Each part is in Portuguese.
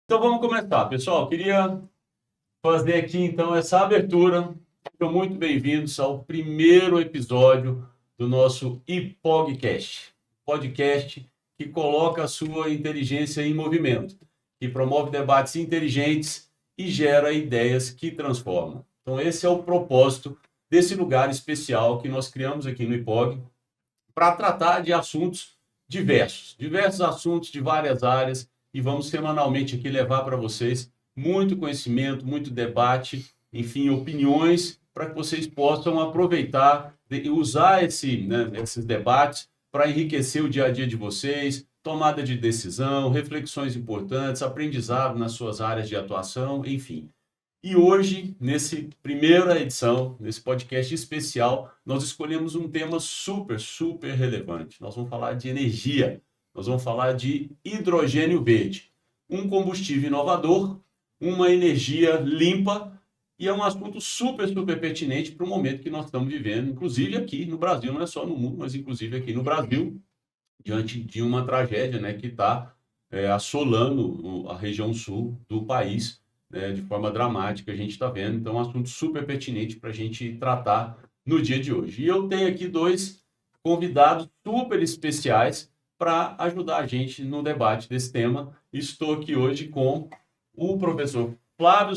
Então vamos começar, pessoal. Queria fazer aqui então essa abertura. Sejam muito bem-vindos ao primeiro episódio do nosso IPOGcast, podcast que coloca a sua inteligência em movimento, que promove debates inteligentes e gera ideias que transformam. Então esse é o propósito desse lugar especial que nós criamos aqui no IPOG para tratar de assuntos diversos assuntos de várias áreas, e vamos semanalmente aqui levar para vocês muito conhecimento, muito debate, enfim, opiniões, para que vocês possam aproveitar e usar esses debates para enriquecer o dia a dia de vocês, tomada de decisão, reflexões importantes, aprendizado nas suas áreas de atuação, enfim. E hoje, nesse primeira edição, nesse podcast especial, nós escolhemos um tema super relevante. Nós vamos falar de energia, nós vamos falar de hidrogênio verde, um combustível inovador, uma energia limpa, e é um assunto super pertinente para o momento que nós estamos vivendo, inclusive aqui no Brasil, não é só no mundo, mas inclusive aqui no Brasil, diante de uma tragédia, né, que está assolando a região sul do país, né, de forma dramática, a gente está vendo. Então, é um assunto super pertinente para a gente tratar no dia de hoje. E eu tenho aqui dois convidados super especiais para ajudar a gente no debate desse tema. Estou aqui hoje com o professor Flávio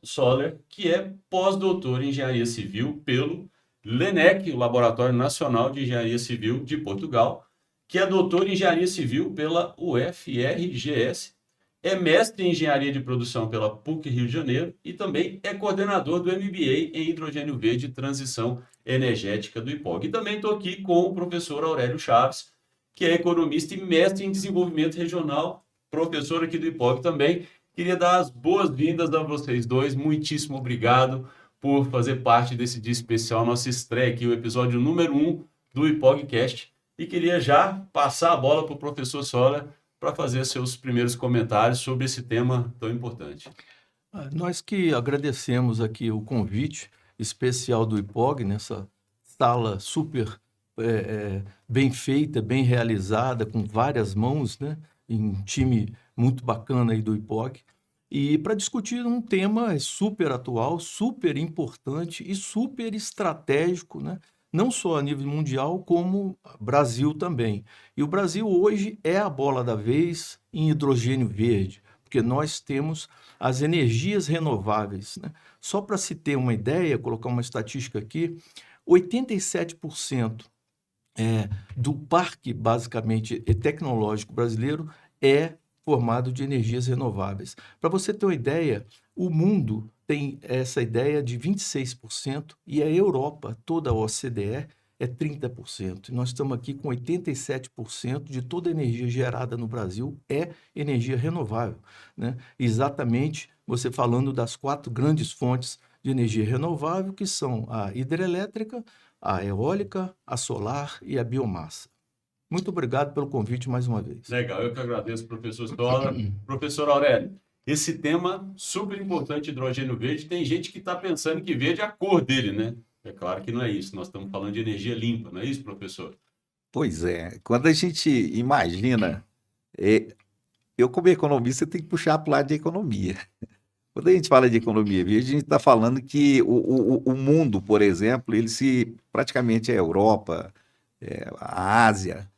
Soller, que é pós-doutor em Engenharia Civil pelo LENEC, o Laboratório Nacional de Engenharia Civil de Portugal, que é doutor em Engenharia Civil pela UFRGS, é mestre em Engenharia de Produção pela PUC Rio de Janeiro e também é coordenador do MBA em Hidrogênio Verde e Transição Energética do IPOG. E também estou aqui com o professor Aurélio Chaves, que é economista e mestre em Desenvolvimento Regional, professor aqui do IPOG também. Queria dar as boas-vindas a vocês dois. Muitíssimo obrigado por fazer parte desse dia especial, nossa estreia aqui, o episódio número 1 do IPOGcast. E queria já passar a bola para o professor Soller para fazer seus primeiros comentários sobre esse tema tão importante. Nós que agradecemos aqui o convite especial do IPOG, nessa sala super bem feita, bem realizada, com várias mãos, né? Em um time muito bacana aí do IPOG, e para discutir um tema super atual, super importante e super estratégico, né? Não só a nível mundial, como Brasil também. E o Brasil hoje é a bola da vez em hidrogênio verde, porque nós temos as energias renováveis, né? Só para se ter uma ideia, colocar uma estatística aqui, 87% do parque, basicamente, tecnológico brasileiro é formado de energias renováveis. Para você ter uma ideia, o mundo tem essa ideia de 26% e a Europa, toda a OCDE, é 30%. Nós estamos aqui com 87% de toda a energia gerada no Brasil é energia renovável, né? Exatamente, você falando das 4 grandes fontes de energia renovável, que são a hidrelétrica, a eólica, a solar e a biomassa. Muito obrigado pelo convite mais uma vez. Legal, eu que agradeço, professor Stoller. Professor Aurélio, esse tema super importante, hidrogênio verde, tem gente que está pensando que verde é a cor dele, né? É claro que não é isso, nós estamos falando de energia limpa, não é isso, professor? Pois é, quando a gente imagina, eu como economista tenho que puxar para o lado de economia. Quando a gente fala de economia verde, a gente está falando que o mundo, por exemplo, praticamente a Europa, a Ásia,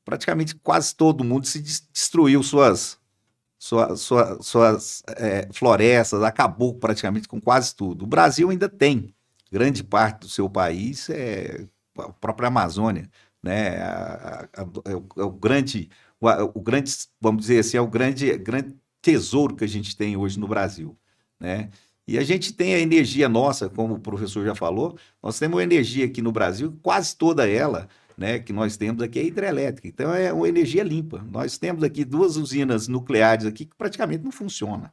praticamente quase todo mundo se destruiu suas florestas, acabou praticamente com quase tudo. O Brasil ainda tem grande parte do seu país, a própria Amazônia, né? É o grande, vamos dizer assim, é o grande tesouro que a gente tem hoje no Brasil, né? E a gente tem a energia nossa, como o professor já falou, nós temos uma energia aqui no Brasil, quase toda ela, né, que nós temos aqui é hidrelétrica, então é uma energia limpa. Nós temos aqui 2 usinas nucleares aqui que praticamente não funcionam,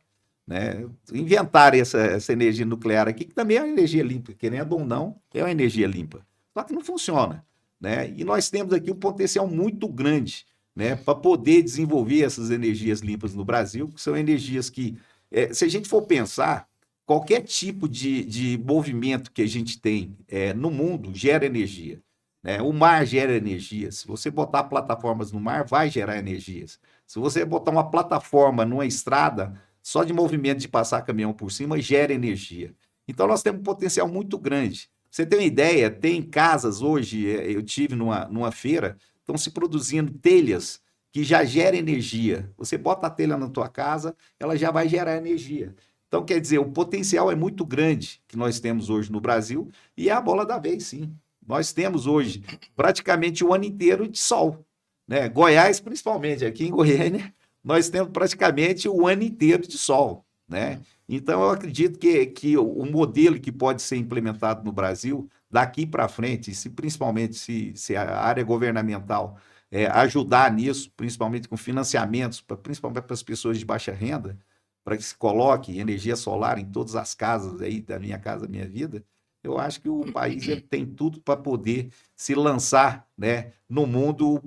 né? Inventaram essa energia nuclear aqui, que também é uma energia limpa, querendo ou não, é uma energia limpa, só que não funciona, né? E nós temos aqui um potencial muito grande, né, para poder desenvolver essas energias limpas no Brasil, que são energias que, se a gente for pensar, qualquer tipo de movimento que a gente tem no mundo gera energia, né? O mar gera energia. Se você botar plataformas no mar, vai gerar energias. Se você botar uma plataforma numa estrada, só de movimento de passar caminhão por cima gera energia. Então nós temos um potencial muito grande. Você tem uma ideia, tem casas hoje, eu tive numa feira, estão se produzindo telhas que já geram energia. Você bota a telha na tua casa, ela já vai gerar energia. Então, quer dizer, o potencial é muito grande que nós temos hoje no Brasil e é a bola da vez, sim. Nós temos hoje praticamente o ano inteiro de sol, né? Goiás, principalmente, aqui em Goiânia, nós temos praticamente o ano inteiro de sol, né? Então, eu acredito que o modelo que pode ser implementado no Brasil, daqui para frente, principalmente se a área governamental ajudar nisso, principalmente com financiamentos, principalmente para as pessoas de baixa renda, para que se coloque energia solar em todas as casas aí da Minha Casa Minha Vida, eu acho que o país ele tem tudo para poder se lançar, né, no mundo,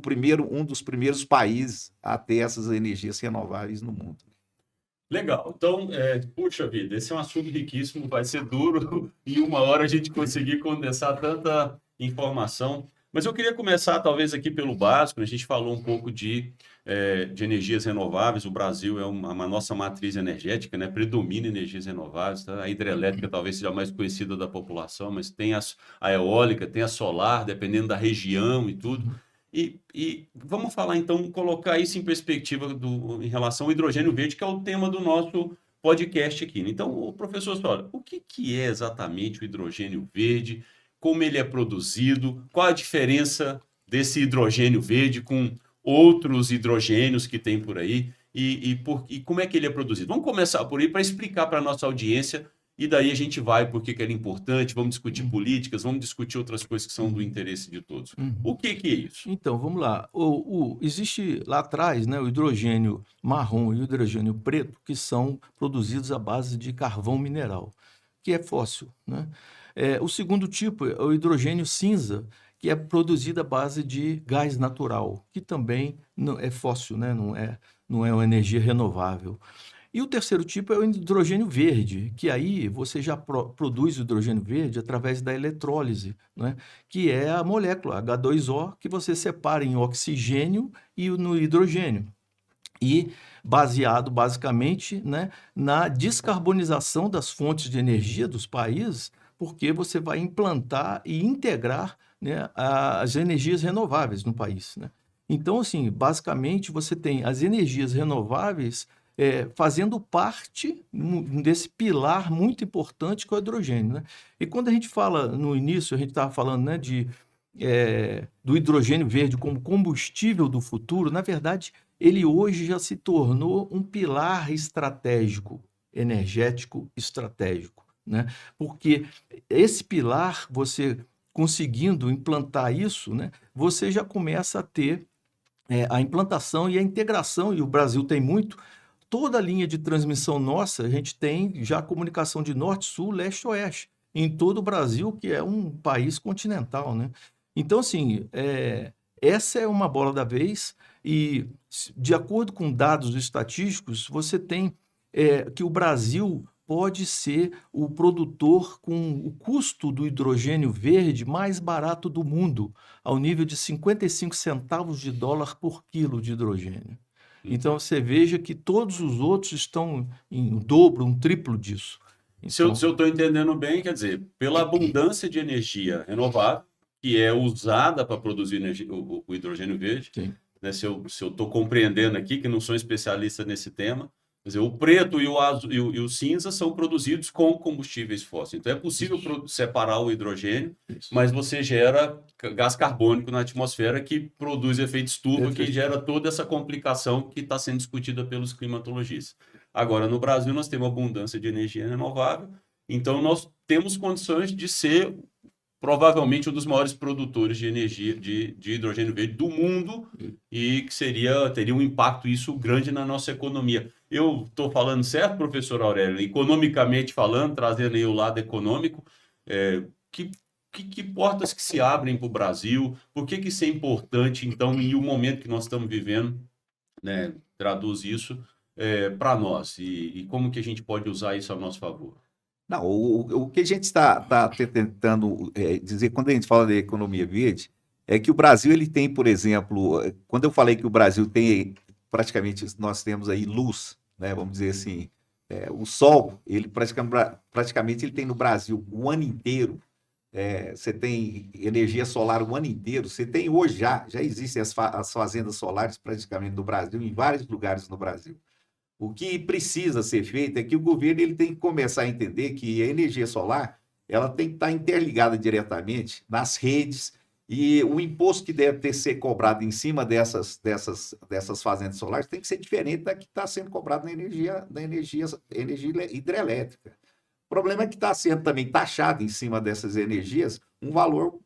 um dos primeiros países a ter essas energias renováveis no mundo. Legal. Então, puxa vida, esse é um assunto riquíssimo, vai ser duro em uma hora a gente conseguir condensar tanta informação. Mas eu queria começar, talvez, aqui pelo básico. A gente falou um pouco de energias renováveis. O Brasil é uma nossa matriz energética, né? Predomina energias renováveis. Tá? A hidrelétrica talvez seja a mais conhecida da população, mas tem a eólica, tem a solar, dependendo da região e tudo. E vamos falar, então, colocar isso em perspectiva em relação ao hidrogênio verde, que é o tema do nosso podcast aqui. Então, professor Sola, o que é exatamente o hidrogênio verde? Como ele é produzido? Qual a diferença desse hidrogênio verde com outros hidrogênios que tem por aí? E como é que ele é produzido? Vamos começar por aí para explicar para a nossa audiência. E daí a gente vai por que ele é importante, vamos discutir políticas, vamos discutir outras coisas que são do interesse de todos. O que é isso? Então, vamos lá. Existe lá atrás, né, o hidrogênio marrom e o hidrogênio preto, que são produzidos à base de carvão mineral, que é fóssil, né? O segundo tipo é o hidrogênio cinza, que é produzido à base de gás natural, que também não é fóssil, né? Não é uma energia renovável. E o terceiro tipo é o hidrogênio verde, que aí você já produz o hidrogênio verde através da eletrólise, né? Que é a molécula H2O que você separa em oxigênio e no hidrogênio. E baseado basicamente, né, na descarbonização das fontes de energia dos países, porque você vai implantar e integrar, né, as energias renováveis no país, né? Então, assim, basicamente você tem as energias renováveis fazendo parte desse pilar muito importante que é o hidrogênio, né? E quando a gente fala, no início, a gente estava falando, né, do hidrogênio verde como combustível do futuro, na verdade, ele hoje já se tornou um pilar estratégico, energético estratégico, né? Porque esse pilar, você conseguindo implantar isso, né, você já começa a ter a implantação e a integração, e o Brasil tem muito. Toda a linha de transmissão nossa, a gente tem já comunicação de norte, sul, leste, oeste, em todo o Brasil, que é um país continental, né? Então, assim, essa é uma bola da vez e, de acordo com dados estatísticos, você tem que o Brasil pode ser o produtor com o custo do hidrogênio verde mais barato do mundo, ao nível de 55 centavos de dólar por quilo de hidrogênio. Então, você veja que todos os outros estão em dobro, um triplo disso. Então, se eu estou entendendo bem, quer dizer, pela abundância de energia renovável, que é usada para produzir o hidrogênio verde, né, se eu estou compreendendo aqui, que não sou especialista nesse tema, quer dizer, o preto e o azul e o cinza são produzidos com combustíveis fósseis. Então, é possível separar o hidrogênio, mas você gera gás carbônico na atmosfera que produz efeito estufa, que gera toda essa complicação que está sendo discutida pelos climatologistas. Agora, no Brasil, nós temos abundância de energia renovável, então nós temos condições de ser provavelmente um dos maiores produtores de energia de hidrogênio verde do mundo e que teria um impacto isso grande na nossa economia. Eu estou falando certo, professor Aurélio? Economicamente falando, trazendo aí o lado econômico, que portas que se abrem para o Brasil? Por que isso é importante, então, em um momento que nós estamos vivendo, né, traduz isso para nós? E como que a gente pode usar isso a nosso favor? Não, o que a gente está tentando dizer quando a gente fala de economia verde é que o Brasil ele tem, por exemplo, quando eu falei que o Brasil tem praticamente nós temos aí luz, né? Vamos dizer assim, o sol, ele praticamente ele tem no Brasil o ano inteiro. Você tem energia solar o ano inteiro. Você tem hoje já existem as fazendas solares praticamente no Brasil, em vários lugares no Brasil. O que precisa ser feito é que o governo ele tem que começar a entender que a energia solar ela tem que estar interligada diretamente nas redes e o imposto que deve ser cobrado em cima dessas fazendas solares tem que ser diferente da que está sendo cobrado na energia hidrelétrica. O problema é que está sendo também taxado em cima dessas energias um valor,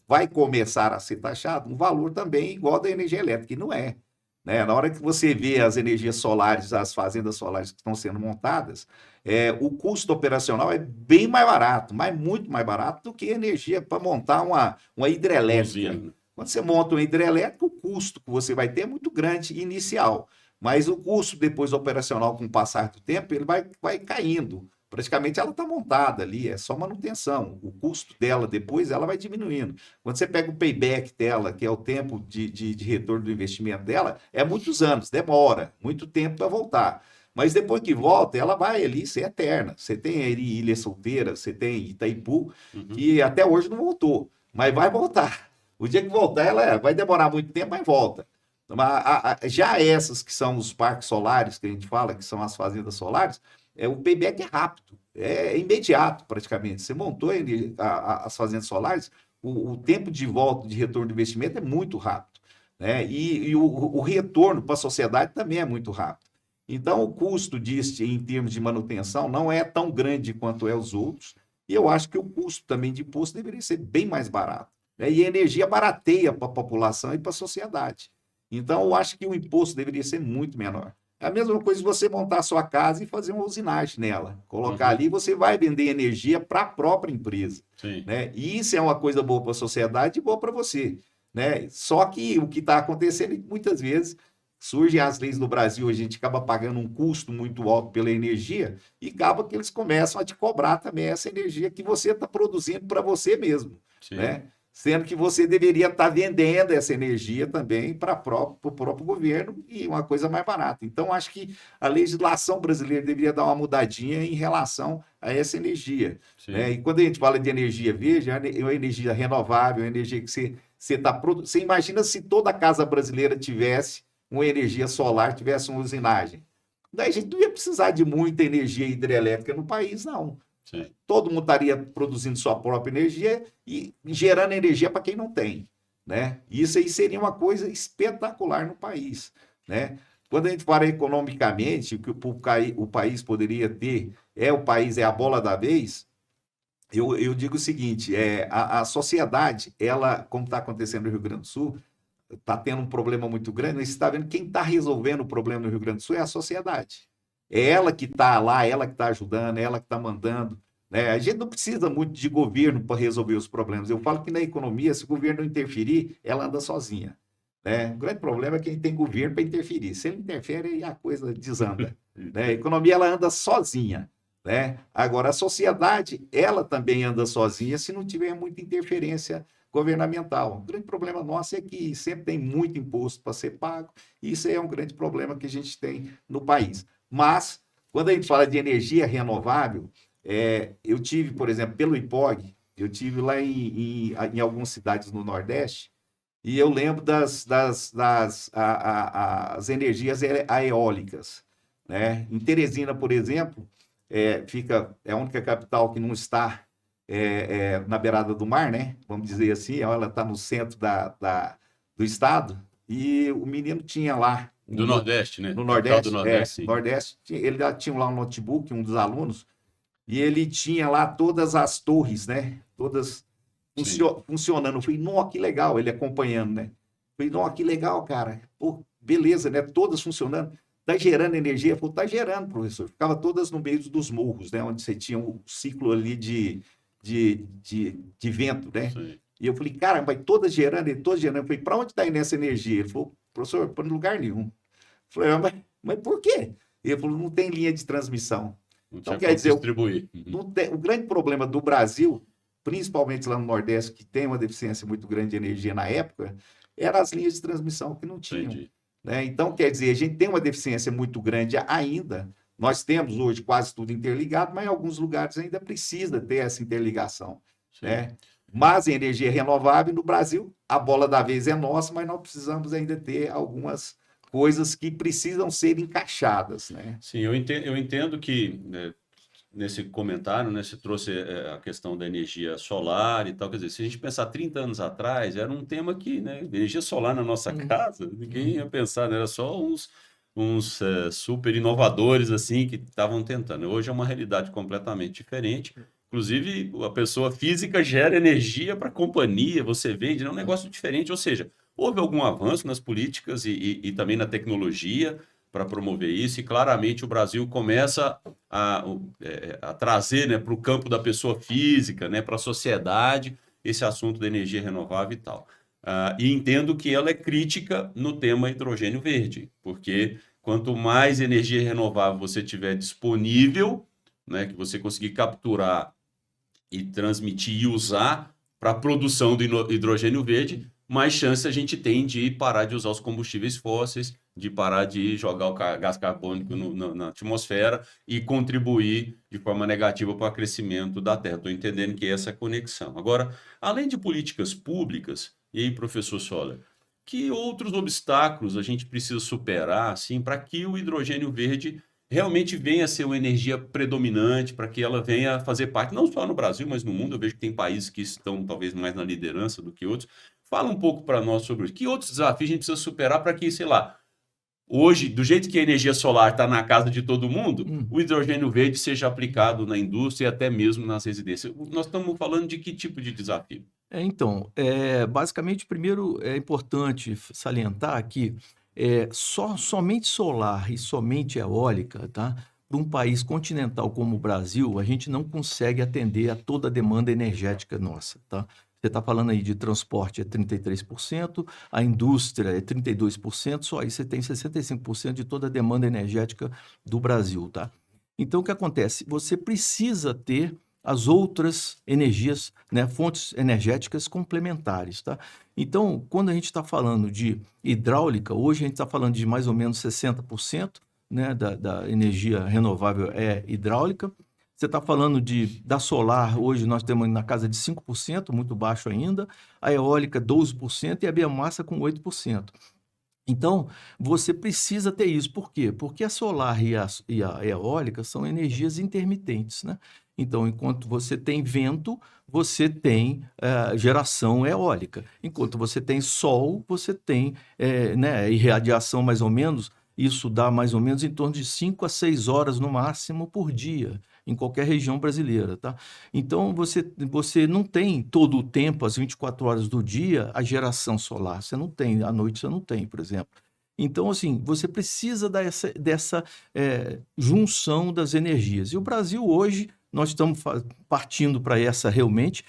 vai começar a ser taxado, um valor também igual da energia elétrica, e não é. Né? Na hora que você vê as energias solares, as fazendas solares que estão sendo montadas, o custo operacional é bem mais barato, mas muito mais barato do que energia para montar uma hidrelétrica. Quando você monta uma hidrelétrica, o custo que você vai ter é muito grande inicial, mas o custo depois operacional, com o passar do tempo, ele vai caindo. Praticamente ela está montada ali, é só manutenção. O custo dela depois ela vai diminuindo. Quando você pega o payback dela, que é o tempo de retorno do investimento dela, é muitos anos, demora muito tempo para voltar. Mas depois que volta, ela vai ali ser eterna. Você tem aí Ilha Solteira, você tem Itaipu, que até hoje não voltou, mas vai voltar. O dia que voltar, ela vai demorar muito tempo, mas volta. Já essas que são os parques solares, que a gente fala, que são as fazendas solares, o payback é rápido, é imediato praticamente. Você montou as fazendas solares, o tempo de volta, de retorno do investimento é muito rápido, né? E o retorno para a sociedade também é muito rápido. Então, o custo disso, em termos de manutenção, não é tão grande quanto é os outros, e eu acho que o custo também de imposto deveria ser bem mais barato, né? E a energia barateia para a população e para a sociedade. Então, eu acho que o imposto deveria ser muito menor. É a mesma coisa de você montar a sua casa e fazer uma usinagem nela. Colocar ali, você vai vender energia para a própria empresa. Né? E isso é uma coisa boa para a sociedade e boa para você. Né? Só que o que está acontecendo é que muitas vezes surgem as leis no Brasil, a gente acaba pagando um custo muito alto pela energia e acaba que eles começam a te cobrar também essa energia que você está produzindo para você mesmo. Né? Sendo que você deveria estar vendendo essa energia também para o próprio governo e uma coisa mais barata. Então, acho que a legislação brasileira deveria dar uma mudadinha em relação a essa energia. Né? E quando a gente fala de energia verde, é uma energia renovável, é uma energia que você está produzindo. Você imagina se toda a casa brasileira tivesse uma energia solar, tivesse uma usinagem. Daí a gente não ia precisar de muita energia hidrelétrica no país, não. Sim. Todo mundo estaria produzindo sua própria energia e gerando energia para quem não tem, né? Isso aí seria uma coisa espetacular no país, né? Quando a gente fala economicamente, o que o país poderia ter, o país é a bola da vez, eu digo o seguinte, a sociedade, ela, como está acontecendo no Rio Grande do Sul, está tendo um problema muito grande, mas você está vendo quem está resolvendo o problema no Rio Grande do Sul é a sociedade. É ela que está lá, ela que está ajudando, é ela que está mandando. Né? A gente não precisa muito de governo para resolver os problemas. Eu falo que na economia, se o governo não interferir, ela anda sozinha. Né? O grande problema é que a gente tem governo para interferir. Se ele interfere, a coisa desanda. Né? A economia ela anda sozinha. Né? Agora, a sociedade, ela também anda sozinha se não tiver muita interferência governamental. O grande problema nosso é que sempre tem muito imposto para ser pago, e isso é um grande problema que a gente tem no país. Mas, quando a gente fala de energia renovável, eu tive, por exemplo, pelo IPOG, eu tive lá em algumas cidades no Nordeste, e eu lembro das energias eólicas. Né? Em Teresina, por exemplo, é a única capital que não está na beirada do mar, né? Vamos dizer assim, ela está no centro do estado, e o menino tinha lá... Do Nordeste, né? No Nordeste, Nordeste, ele tinha lá um notebook, um dos alunos, e ele tinha lá todas as torres, né? Todas funcionando. Eu falei, nossa, que legal, ele acompanhando, né? Eu falei, nossa, que legal, cara. Pô, beleza, né? Todas funcionando. Tá gerando energia? Eu falei, tá gerando, professor. Ficava todas no meio dos morros, né? Onde você tinha um ciclo ali de vento, né? Sim. E eu falei, cara, vai todas gerando. Eu falei, para onde está indo essa energia? Ele falou, professor, para lugar nenhum. Eu falei, mas por quê? Ele falou, não tem linha de transmissão. Então, quer dizer, distribuir. O grande problema do Brasil, principalmente lá no Nordeste, que tem uma deficiência muito grande de energia na época, eram as linhas de transmissão que não tinham. né? Então, quer dizer, a gente tem uma deficiência muito grande ainda. Nós temos hoje quase tudo interligado, mas em alguns lugares ainda precisa ter essa interligação, Sim. né? Mas em energia renovável, no Brasil, a bola da vez é nossa, mas nós precisamos ainda ter algumas coisas que precisam ser encaixadas, né? Sim, eu entendo que, né, nesse comentário, né, você trouxe a questão da energia solar e tal. Quer dizer, se a gente pensar 30 anos atrás, era um tema que, né, energia solar na nossa casa, ninguém ia pensar, né, era só uns super inovadores assim que estavam tentando. Hoje é uma realidade completamente diferente. Inclusive, a pessoa física gera energia para a companhia, você vende, é um negócio diferente. Ou seja, houve algum avanço nas políticas e também na tecnologia para promover isso, e claramente o Brasil começa a trazer, né, para o campo da pessoa física, né, para a sociedade, esse assunto da energia renovável e tal. E entendo que ela é crítica no tema hidrogênio verde, porque quanto mais energia renovável você tiver disponível, né, que você conseguir capturar e transmitir e usar para a produção do hidrogênio verde, mais chance a gente tem de parar de usar os combustíveis fósseis, de parar de jogar o gás carbônico na atmosfera e contribuir de forma negativa para o crescimento da Terra. Estou entendendo que essa é a conexão. Agora, além de políticas públicas, e aí, professor Soller, que outros obstáculos a gente precisa superar assim, para que o hidrogênio verde realmente venha a ser uma energia predominante, para que ela venha a fazer parte, não só no Brasil, mas no mundo? Eu vejo que tem países que estão talvez mais na liderança do que outros. Fala um pouco para nós sobre isso. Que outros desafios a gente precisa superar para que, sei lá, hoje, do jeito que a energia solar está na casa de todo mundo, o hidrogênio verde seja aplicado na indústria e até mesmo nas residências? Nós estamos falando de que tipo de desafio? Basicamente, primeiro é importante salientar que somente solar e somente eólica, tá? Para um país continental como o Brasil, a gente não consegue atender a toda a demanda energética nossa, tá? Você está falando aí de transporte é 33%, a indústria é 32%, só aí você tem 65% de toda a demanda energética do Brasil, tá? Então, o que acontece? Você precisa ter as outras energias, né, fontes energéticas complementares, tá? Então, quando a gente está falando de hidráulica, hoje a gente está falando de mais ou menos 60%, né, da energia renovável é hidráulica. Você está falando da solar, hoje nós temos na casa de 5%, muito baixo ainda, a eólica 12% e a biomassa com 8%. Então, você precisa ter isso. Por quê? Porque a solar e a eólica são energias intermitentes, né? Então, enquanto você tem vento, você tem geração eólica. Enquanto você tem sol, você tem né, irradiação mais ou menos. Isso dá mais ou menos em torno de 5 a 6 horas no máximo por dia, em qualquer região brasileira, tá? Então, você não tem todo o tempo, as 24 horas do dia, a geração solar. Você não tem, à noite você não tem, por exemplo. Então, assim, você precisa dessa junção das energias. E o Brasil hoje, nós estamos partindo para essa realmente.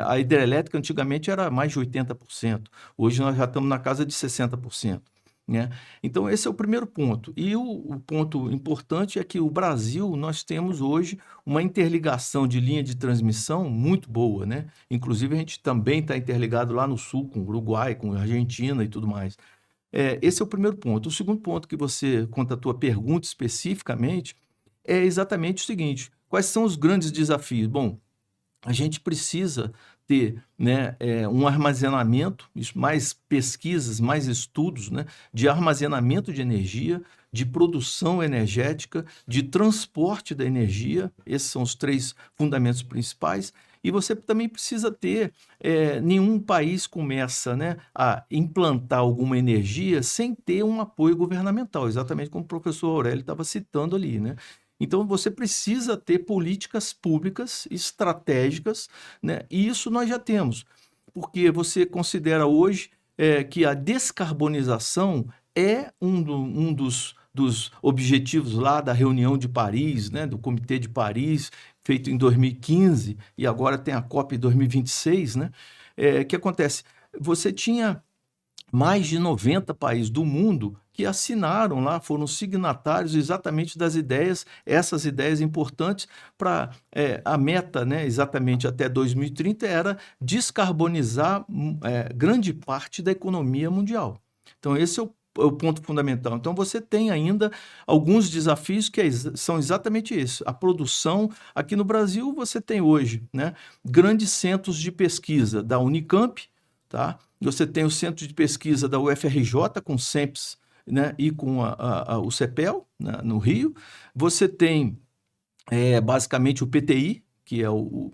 A hidrelétrica antigamente era mais de 80%. Hoje nós já estamos na casa de 60%. Né? Então, esse é o primeiro ponto. E o ponto importante é que o Brasil, nós temos hoje uma interligação de linha de transmissão muito boa, né? Inclusive, a gente também está interligado lá no sul, com o Uruguai, com a Argentina e tudo mais. Esse é o primeiro ponto. O segundo ponto que você, quanto à tua pergunta especificamente, é exatamente o seguinte: quais são os grandes desafios? Bom, a gente precisa ter, né, um armazenamento, mais pesquisas, mais estudos, né, de armazenamento de energia, de produção energética, de transporte da energia. Esses são os 3 fundamentos principais. E você também precisa ter, nenhum país começa, né, a implantar alguma energia sem ter um apoio governamental, exatamente como o professor Aurélio estava citando ali, né? Então, você precisa ter políticas públicas estratégicas, né? E isso nós já temos, porque você considera hoje que a descarbonização é um dos objetivos lá da reunião de Paris, né? Do Comitê de Paris, feito em 2015, e agora tem a COP 2026, né? Que acontece? Você tinha mais de 90 países do mundo que assinaram lá, foram signatários exatamente das ideias, essas ideias importantes para a meta, né, exatamente até 2030, era descarbonizar grande parte da economia mundial. Então, esse é o o ponto fundamental. Então, você tem ainda alguns desafios que são exatamente isso. A produção, aqui no Brasil, você tem hoje, né, grandes centros de pesquisa da Unicamp, tá? Você tem o centro de pesquisa da UFRJ, com o CEMPES, né, e com o CEPEL, né, no Rio. Você tem, basicamente, o PTI, que é o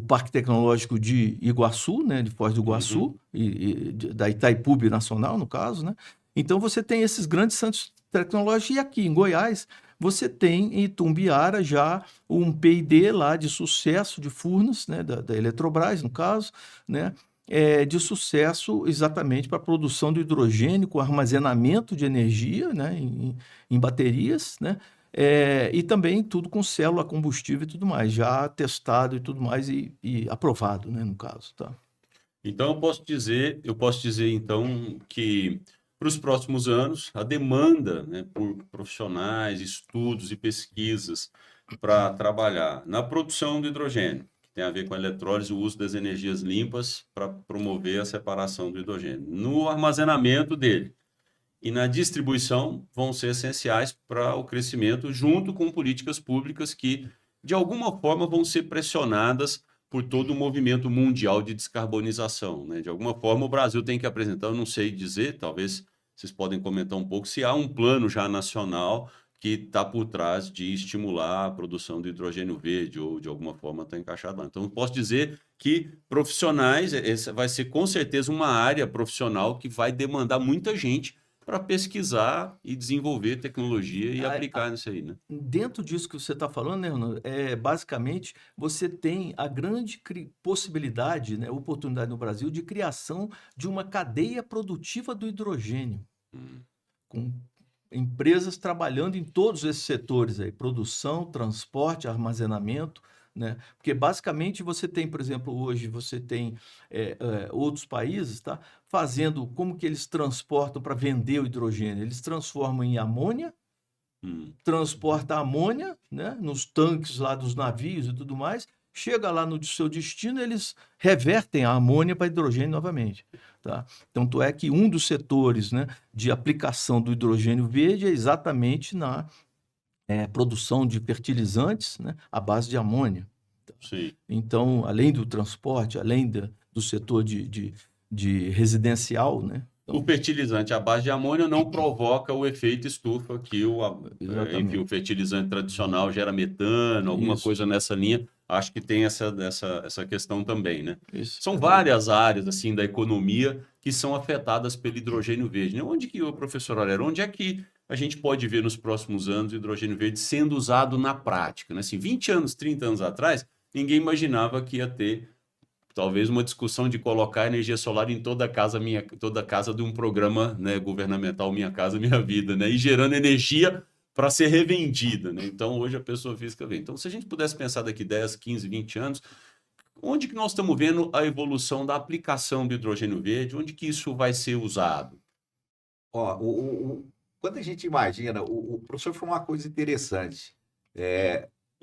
Parque Tecnológico de Iguaçu, né, de Foz do Iguaçu, da Itaipu Nacional, no caso, né? Então, você tem esses grandes centros tecnológicos, e aqui em Goiás, você tem em Itumbiara já um P&D lá de sucesso de Furnas, né, da Eletrobras, no caso, né, de sucesso exatamente para a produção do hidrogênio, com armazenamento de energia, né, em baterias, né, e também tudo com célula combustível e tudo mais, já testado e tudo mais e aprovado, né, no caso, tá? Então, eu posso dizer então que para os próximos anos a demanda, né, por profissionais, estudos e pesquisas para trabalhar na produção do hidrogênio, que tem a ver com a eletrólise e o uso das energias limpas para promover a separação do hidrogênio, no armazenamento dele e na distribuição, vão ser essenciais para o crescimento, junto com políticas públicas que, de alguma forma, vão ser pressionadas por todo o movimento mundial de descarbonização, né? De alguma forma, o Brasil tem que apresentar, eu não sei dizer, talvez vocês podem comentar um pouco, se há um plano já nacional que está por trás de estimular a produção de hidrogênio verde, ou de alguma forma está encaixado lá. Então, eu posso dizer que profissionais, essa vai ser com certeza uma área profissional que vai demandar muita gente para pesquisar e desenvolver tecnologia e aplicar nisso aí, né? Dentro disso que você está falando, né, Ronaldo, basicamente você tem a grande possibilidade, né, oportunidade no Brasil de criação de uma cadeia produtiva do hidrogênio, com empresas trabalhando em todos esses setores aí, produção, transporte, armazenamento, né? Porque basicamente você tem, por exemplo, hoje você tem outros países, tá, fazendo como que eles transportam para vender o hidrogênio. Eles transformam em amônia, transporta a amônia, né, nos tanques lá dos navios e tudo mais, chega lá no seu destino, eles revertem a amônia para hidrogênio novamente, tá? Tanto é que um dos setores, né, de aplicação do hidrogênio verde é exatamente na produção de fertilizantes, né, à base de amônia. Sim. Então, além do transporte, além do setor de residencial, né? O fertilizante à base de amônia não provoca o efeito estufa que enfim, o fertilizante tradicional gera metano, alguma coisa nessa linha. Acho que tem essa questão também, né? Isso. São várias áreas assim da economia que são afetadas pelo hidrogênio verde, né? Onde que, professor Aurélio, onde é que a gente pode ver nos próximos anos o hidrogênio verde sendo usado na prática, né? Assim, 20 anos, 30 anos atrás, ninguém imaginava que ia ter talvez uma discussão de colocar energia solar em toda casa de um programa, né, governamental Minha Casa Minha Vida, né? E gerando energia para ser revendida, né? Então, hoje a pessoa física vê. Então, se a gente pudesse pensar daqui 10, 15, 20 anos, onde que nós estamos vendo a evolução da aplicação do hidrogênio verde? Onde que isso vai ser usado? Quando a gente imagina, o professor falou uma coisa interessante.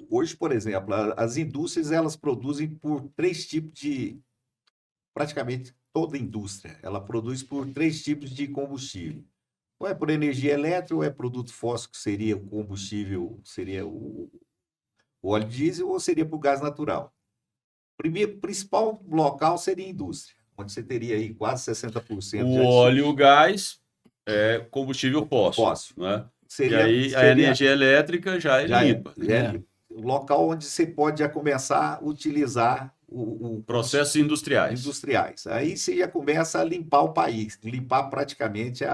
Hoje, por exemplo, as indústrias, elas produzem por 3 tipos de... Praticamente toda indústria, ela produz por 3 tipos de combustível. Ou é por energia elétrica, ou é produto fóssil, que seria o combustível, seria o óleo diesel, ou seria por gás natural. O principal local seria a indústria, onde você teria aí quase 60%. O óleo e o gás é combustível fóssil, né? E aí a energia elétrica já é limpa. O local onde você pode já começar a utilizar processos industriais. Aí você já começa a limpar o país, limpar praticamente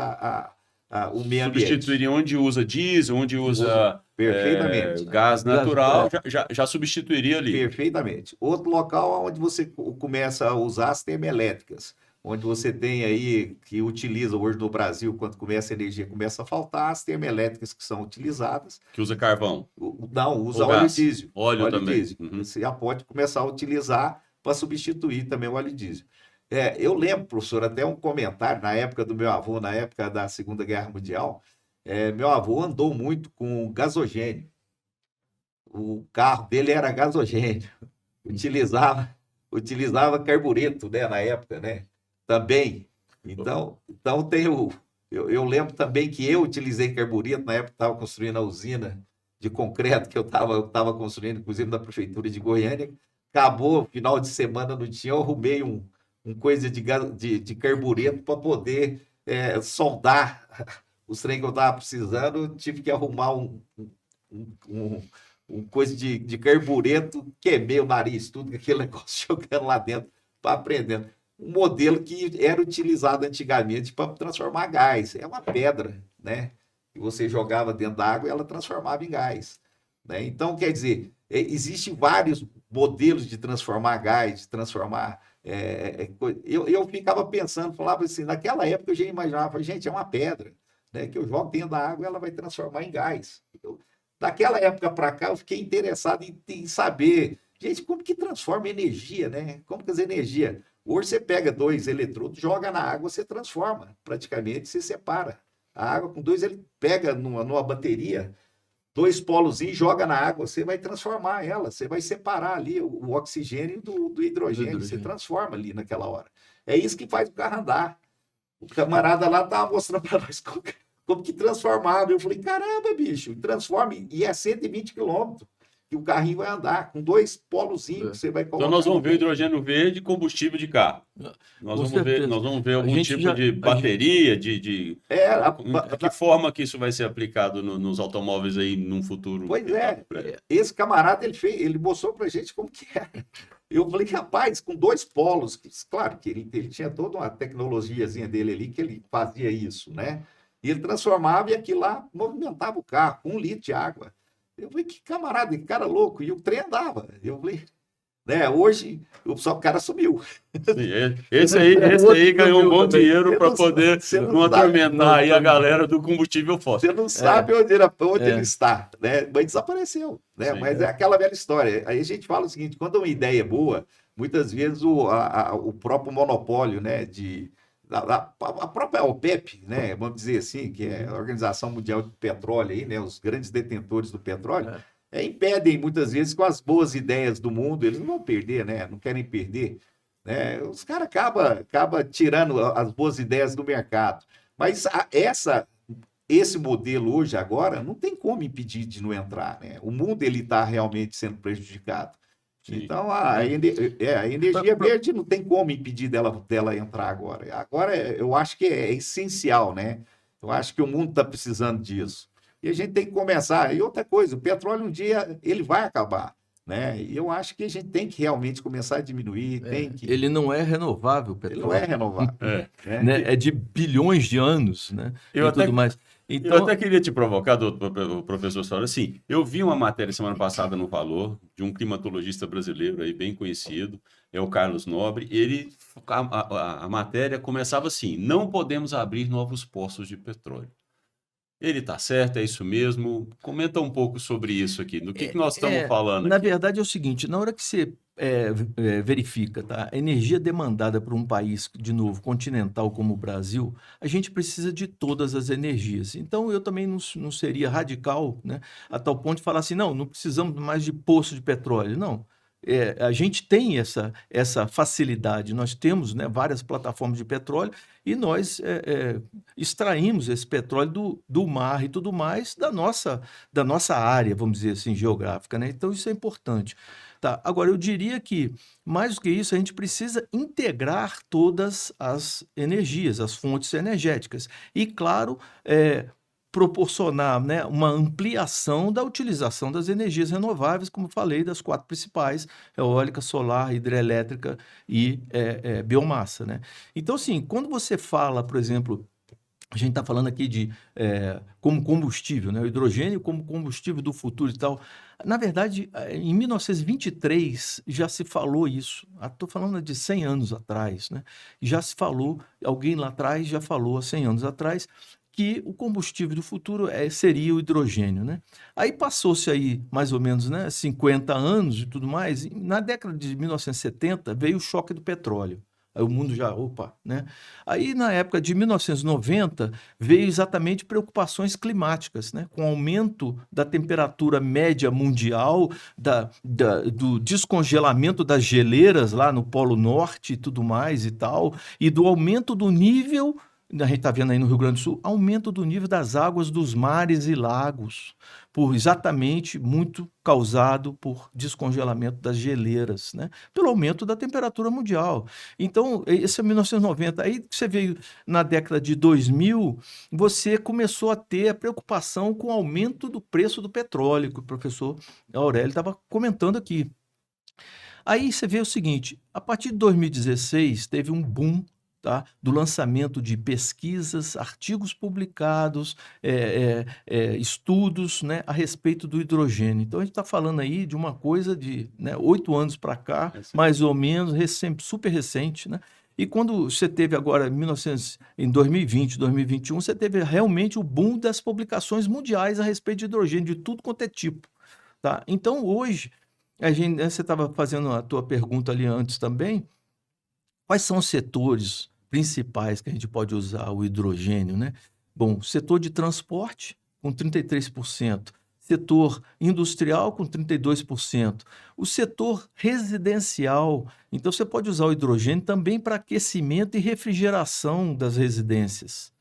o meio ambiente. Substituiria onde usa diesel, onde usa perfeitamente. Gás natural, já substituiria ali. Perfeitamente. Outro local onde você começa a usar as termoelétricas, onde você tem aí, que utiliza hoje no Brasil, quando começa a energia, começa a faltar, as termoelétricas que são utilizadas. Que usa carvão? Não, usa óleo diesel. Óleo também. Diesel. Você já pode começar a utilizar para substituir também o óleo diesel. Eu lembro, professor, até um comentário na época do meu avô, na época da Segunda Guerra Mundial, meu avô andou muito com gasogênio. O carro dele era gasogênio. Utilizava carbureto, né, na época, né? Também. Então Eu lembro também que eu utilizei carburento na época que estava construindo a usina de concreto que eu tava construindo, inclusive da prefeitura de Goiânia. Acabou, final de semana não tinha, eu arrumei um coisa de carburento para poder soldar os trem que eu estava precisando. Eu tive que arrumar um coisa de carburento, queimei o nariz, tudo, aquele negócio jogando lá dentro para aprendendo. Um modelo que era utilizado antigamente para transformar gás. É uma pedra, né? Que você jogava dentro da água e ela transformava em gás, né? Então, quer dizer, existem vários modelos de transformar gás, de transformar... eu ficava pensando, falava assim, naquela época eu já imaginava, gente, é uma pedra, né, que eu jogo dentro da água e ela vai transformar em gás. Daquela época para cá, eu fiquei interessado em saber, gente, como que transforma energia, né? Como que as energias... Hoje você pega 2 eletrodos, joga na água, você transforma, praticamente, você separa. A água com 2, ele pega numa bateria, 2 polos e joga na água, você vai transformar ela, você vai separar ali o oxigênio do hidrogênio, você transforma ali naquela hora. É isso que faz o carro andar. O camarada lá estava mostrando para nós como que transformava. Eu falei, caramba, bicho, transforma, e é 120 quilômetros. Que o carrinho vai andar com 2 polozinhos que você vai colocar. Então nós vamos ver o hidrogênio verde combustível de carro. Nós vamos ver algum tipo de bateria, de que forma que isso vai ser aplicado nos automóveis aí num futuro. Pois é, esse camarada ele mostrou pra gente como que era. Eu falei, rapaz, com 2 polos, claro que ele tinha toda uma tecnologiazinha dele ali que ele fazia isso, né? E ele transformava e aquilo lá movimentava o carro com 1 litro de água. Eu falei, que camarada, que cara louco. E o trem andava. Eu falei, né, hoje o cara sumiu. Sim, esse aí ganhou um bom dinheiro para poder não atormentar aí a galera do combustível fóssil. Você não sabe onde ele está, né? Mas desapareceu, né? Sim, mas é aquela velha história. Aí a gente fala o seguinte, quando uma ideia é boa, muitas vezes o próprio monopólio, né, a própria OPEP, né, vamos dizer assim, que é a Organização Mundial de Petróleo, aí, né, os grandes detentores do petróleo, impedem muitas vezes com as boas ideias do mundo, eles não vão perder, né, não querem perder, né, os caras acabam tirando as boas ideias do mercado. Mas esse modelo hoje, agora, não tem como impedir de não entrar, né? O mundo está realmente sendo prejudicado. Sim. Então, a energia verde não tem como impedir dela entrar agora. Agora, eu acho que é essencial, né? Eu acho que o mundo está precisando disso. E a gente tem que começar. E outra coisa, o petróleo um dia ele vai acabar, né? E eu acho que a gente tem que realmente começar a diminuir. Ele não é renovável, o petróleo. Ele não é renovável. Né? É de bilhões de anos, né? Eu até queria te provocar, professor Saulo, assim, eu vi uma matéria semana passada no Valor, de um climatologista brasileiro aí bem conhecido, é o Carlos Nobre, a matéria começava assim, não podemos abrir novos poços de petróleo. Ele está certo, é isso mesmo? Comenta um pouco sobre isso aqui, do que nós estamos falando na aqui. verdade é o seguinte, na hora que você verifica, tá? A energia demandada por um país, de novo, continental como o Brasil, a gente precisa de todas as energias. Então, eu também não seria radical, né, a tal ponto de falar assim, não precisamos mais de poço de petróleo. Não. A gente tem essa facilidade, nós temos, né, várias plataformas de petróleo e nós extraímos esse petróleo do mar e tudo mais da nossa área, vamos dizer assim, geográfica, né? Então, isso é importante. Tá. Agora, eu diria que, mais do que isso, a gente precisa integrar todas as energias, as fontes energéticas. E, claro, proporcionar, né, uma ampliação da utilização das energias renováveis, como falei, das 4 principais, eólica, solar, hidrelétrica e biomassa, né? Então, assim, quando você fala, por exemplo, a gente está falando aqui como combustível, né? O hidrogênio como combustível do futuro e tal. Na verdade, em 1923 já se falou isso. Estou falando de 100 anos atrás, né? Já se falou, alguém lá atrás já falou há 100 anos atrás, que o combustível do futuro seria o hidrogênio, né? Aí passou-se aí mais ou menos, né, 50 anos e tudo mais. Na década de 1970 veio o choque do petróleo. Aí o mundo já, né? Aí na época de 1990 veio exatamente preocupações climáticas, né? Com o aumento da temperatura média mundial, do descongelamento das geleiras lá no Polo Norte e tudo mais e tal, e do aumento do nível a gente está vendo aí no Rio Grande do Sul, aumento do nível das águas dos mares e lagos, por exatamente muito causado por descongelamento das geleiras, né? Pelo aumento da temperatura mundial. Então, esse é 1990. Aí você veio na década de 2000, você começou a ter a preocupação com o aumento do preço do petróleo, que o professor Aurélio estava comentando aqui. Aí você vê o seguinte, a partir de 2016 teve um boom, tá, do lançamento de pesquisas, artigos publicados, estudos, né, a respeito do hidrogênio. Então a gente está falando aí de uma coisa de, né, 8 anos para cá, mais ou menos, super recente, né? E quando você teve agora, em 2020, 2021, você teve realmente o boom das publicações mundiais a respeito de hidrogênio, de tudo quanto é tipo, tá? Então hoje, você estava fazendo a tua pergunta ali antes também, quais são os setores principais que a gente pode usar o hidrogênio, né? Bom, setor de transporte com 33%, setor industrial com 32%, o setor residencial, então você pode usar o hidrogênio também para aquecimento e refrigeração das residências.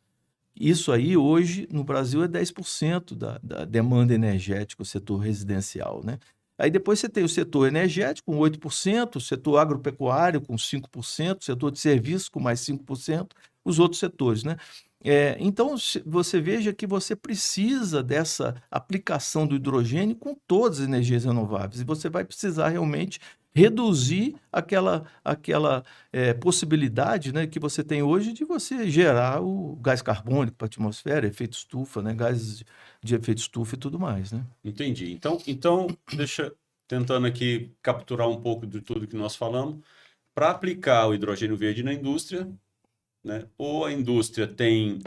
Isso aí hoje no Brasil é 10% da demanda energética, o setor residencial, né? Aí depois você tem o setor energético com 8%, o setor agropecuário com 5%, o setor de serviços com mais 5%, os outros setores, né? Então, você veja que você precisa dessa aplicação do hidrogênio com todas as energias renováveis e você vai precisar realmente reduzir aquela possibilidade, né, que você tem hoje de você gerar o gás carbônico para a atmosfera, efeito estufa, né, gases de efeito estufa e tudo mais, né? Entendi. Então deixa tentando aqui capturar um pouco de tudo que nós falamos. Para aplicar o hidrogênio verde na indústria, né? Ou a indústria tem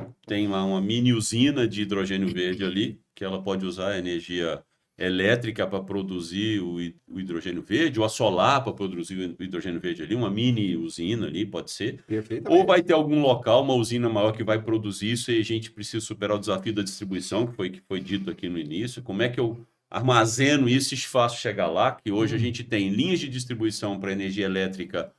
lá uma mini usina de hidrogênio verde ali, que ela pode usar a energia elétrica para produzir o hidrogênio verde, ou a solar para produzir o hidrogênio verde ali, uma mini usina ali, pode ser. Ou vai ter algum local, uma usina maior que vai produzir isso e a gente precisa superar o desafio da distribuição, que foi dito aqui no início. Como é que eu armazeno isso e faço chegar lá? Que hoje a gente tem linhas de distribuição para energia elétrica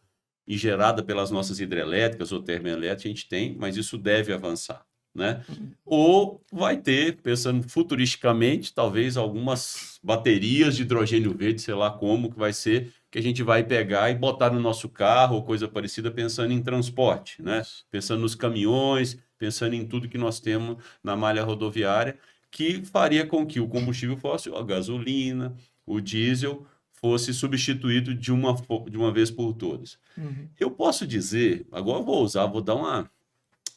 e gerada pelas nossas hidrelétricas ou termoelétricas, a gente tem, mas isso deve avançar, né? Ou vai ter, pensando futuristicamente, talvez algumas baterias de hidrogênio verde, sei lá como que vai ser, que a gente vai pegar e botar no nosso carro ou coisa parecida, pensando em transporte, né? Pensando nos caminhões, pensando em tudo que nós temos na malha rodoviária, que faria com que o combustível fóssil, a gasolina, o diesel, fosse substituído de uma vez por todas. Eu posso dizer, agora vou dar uma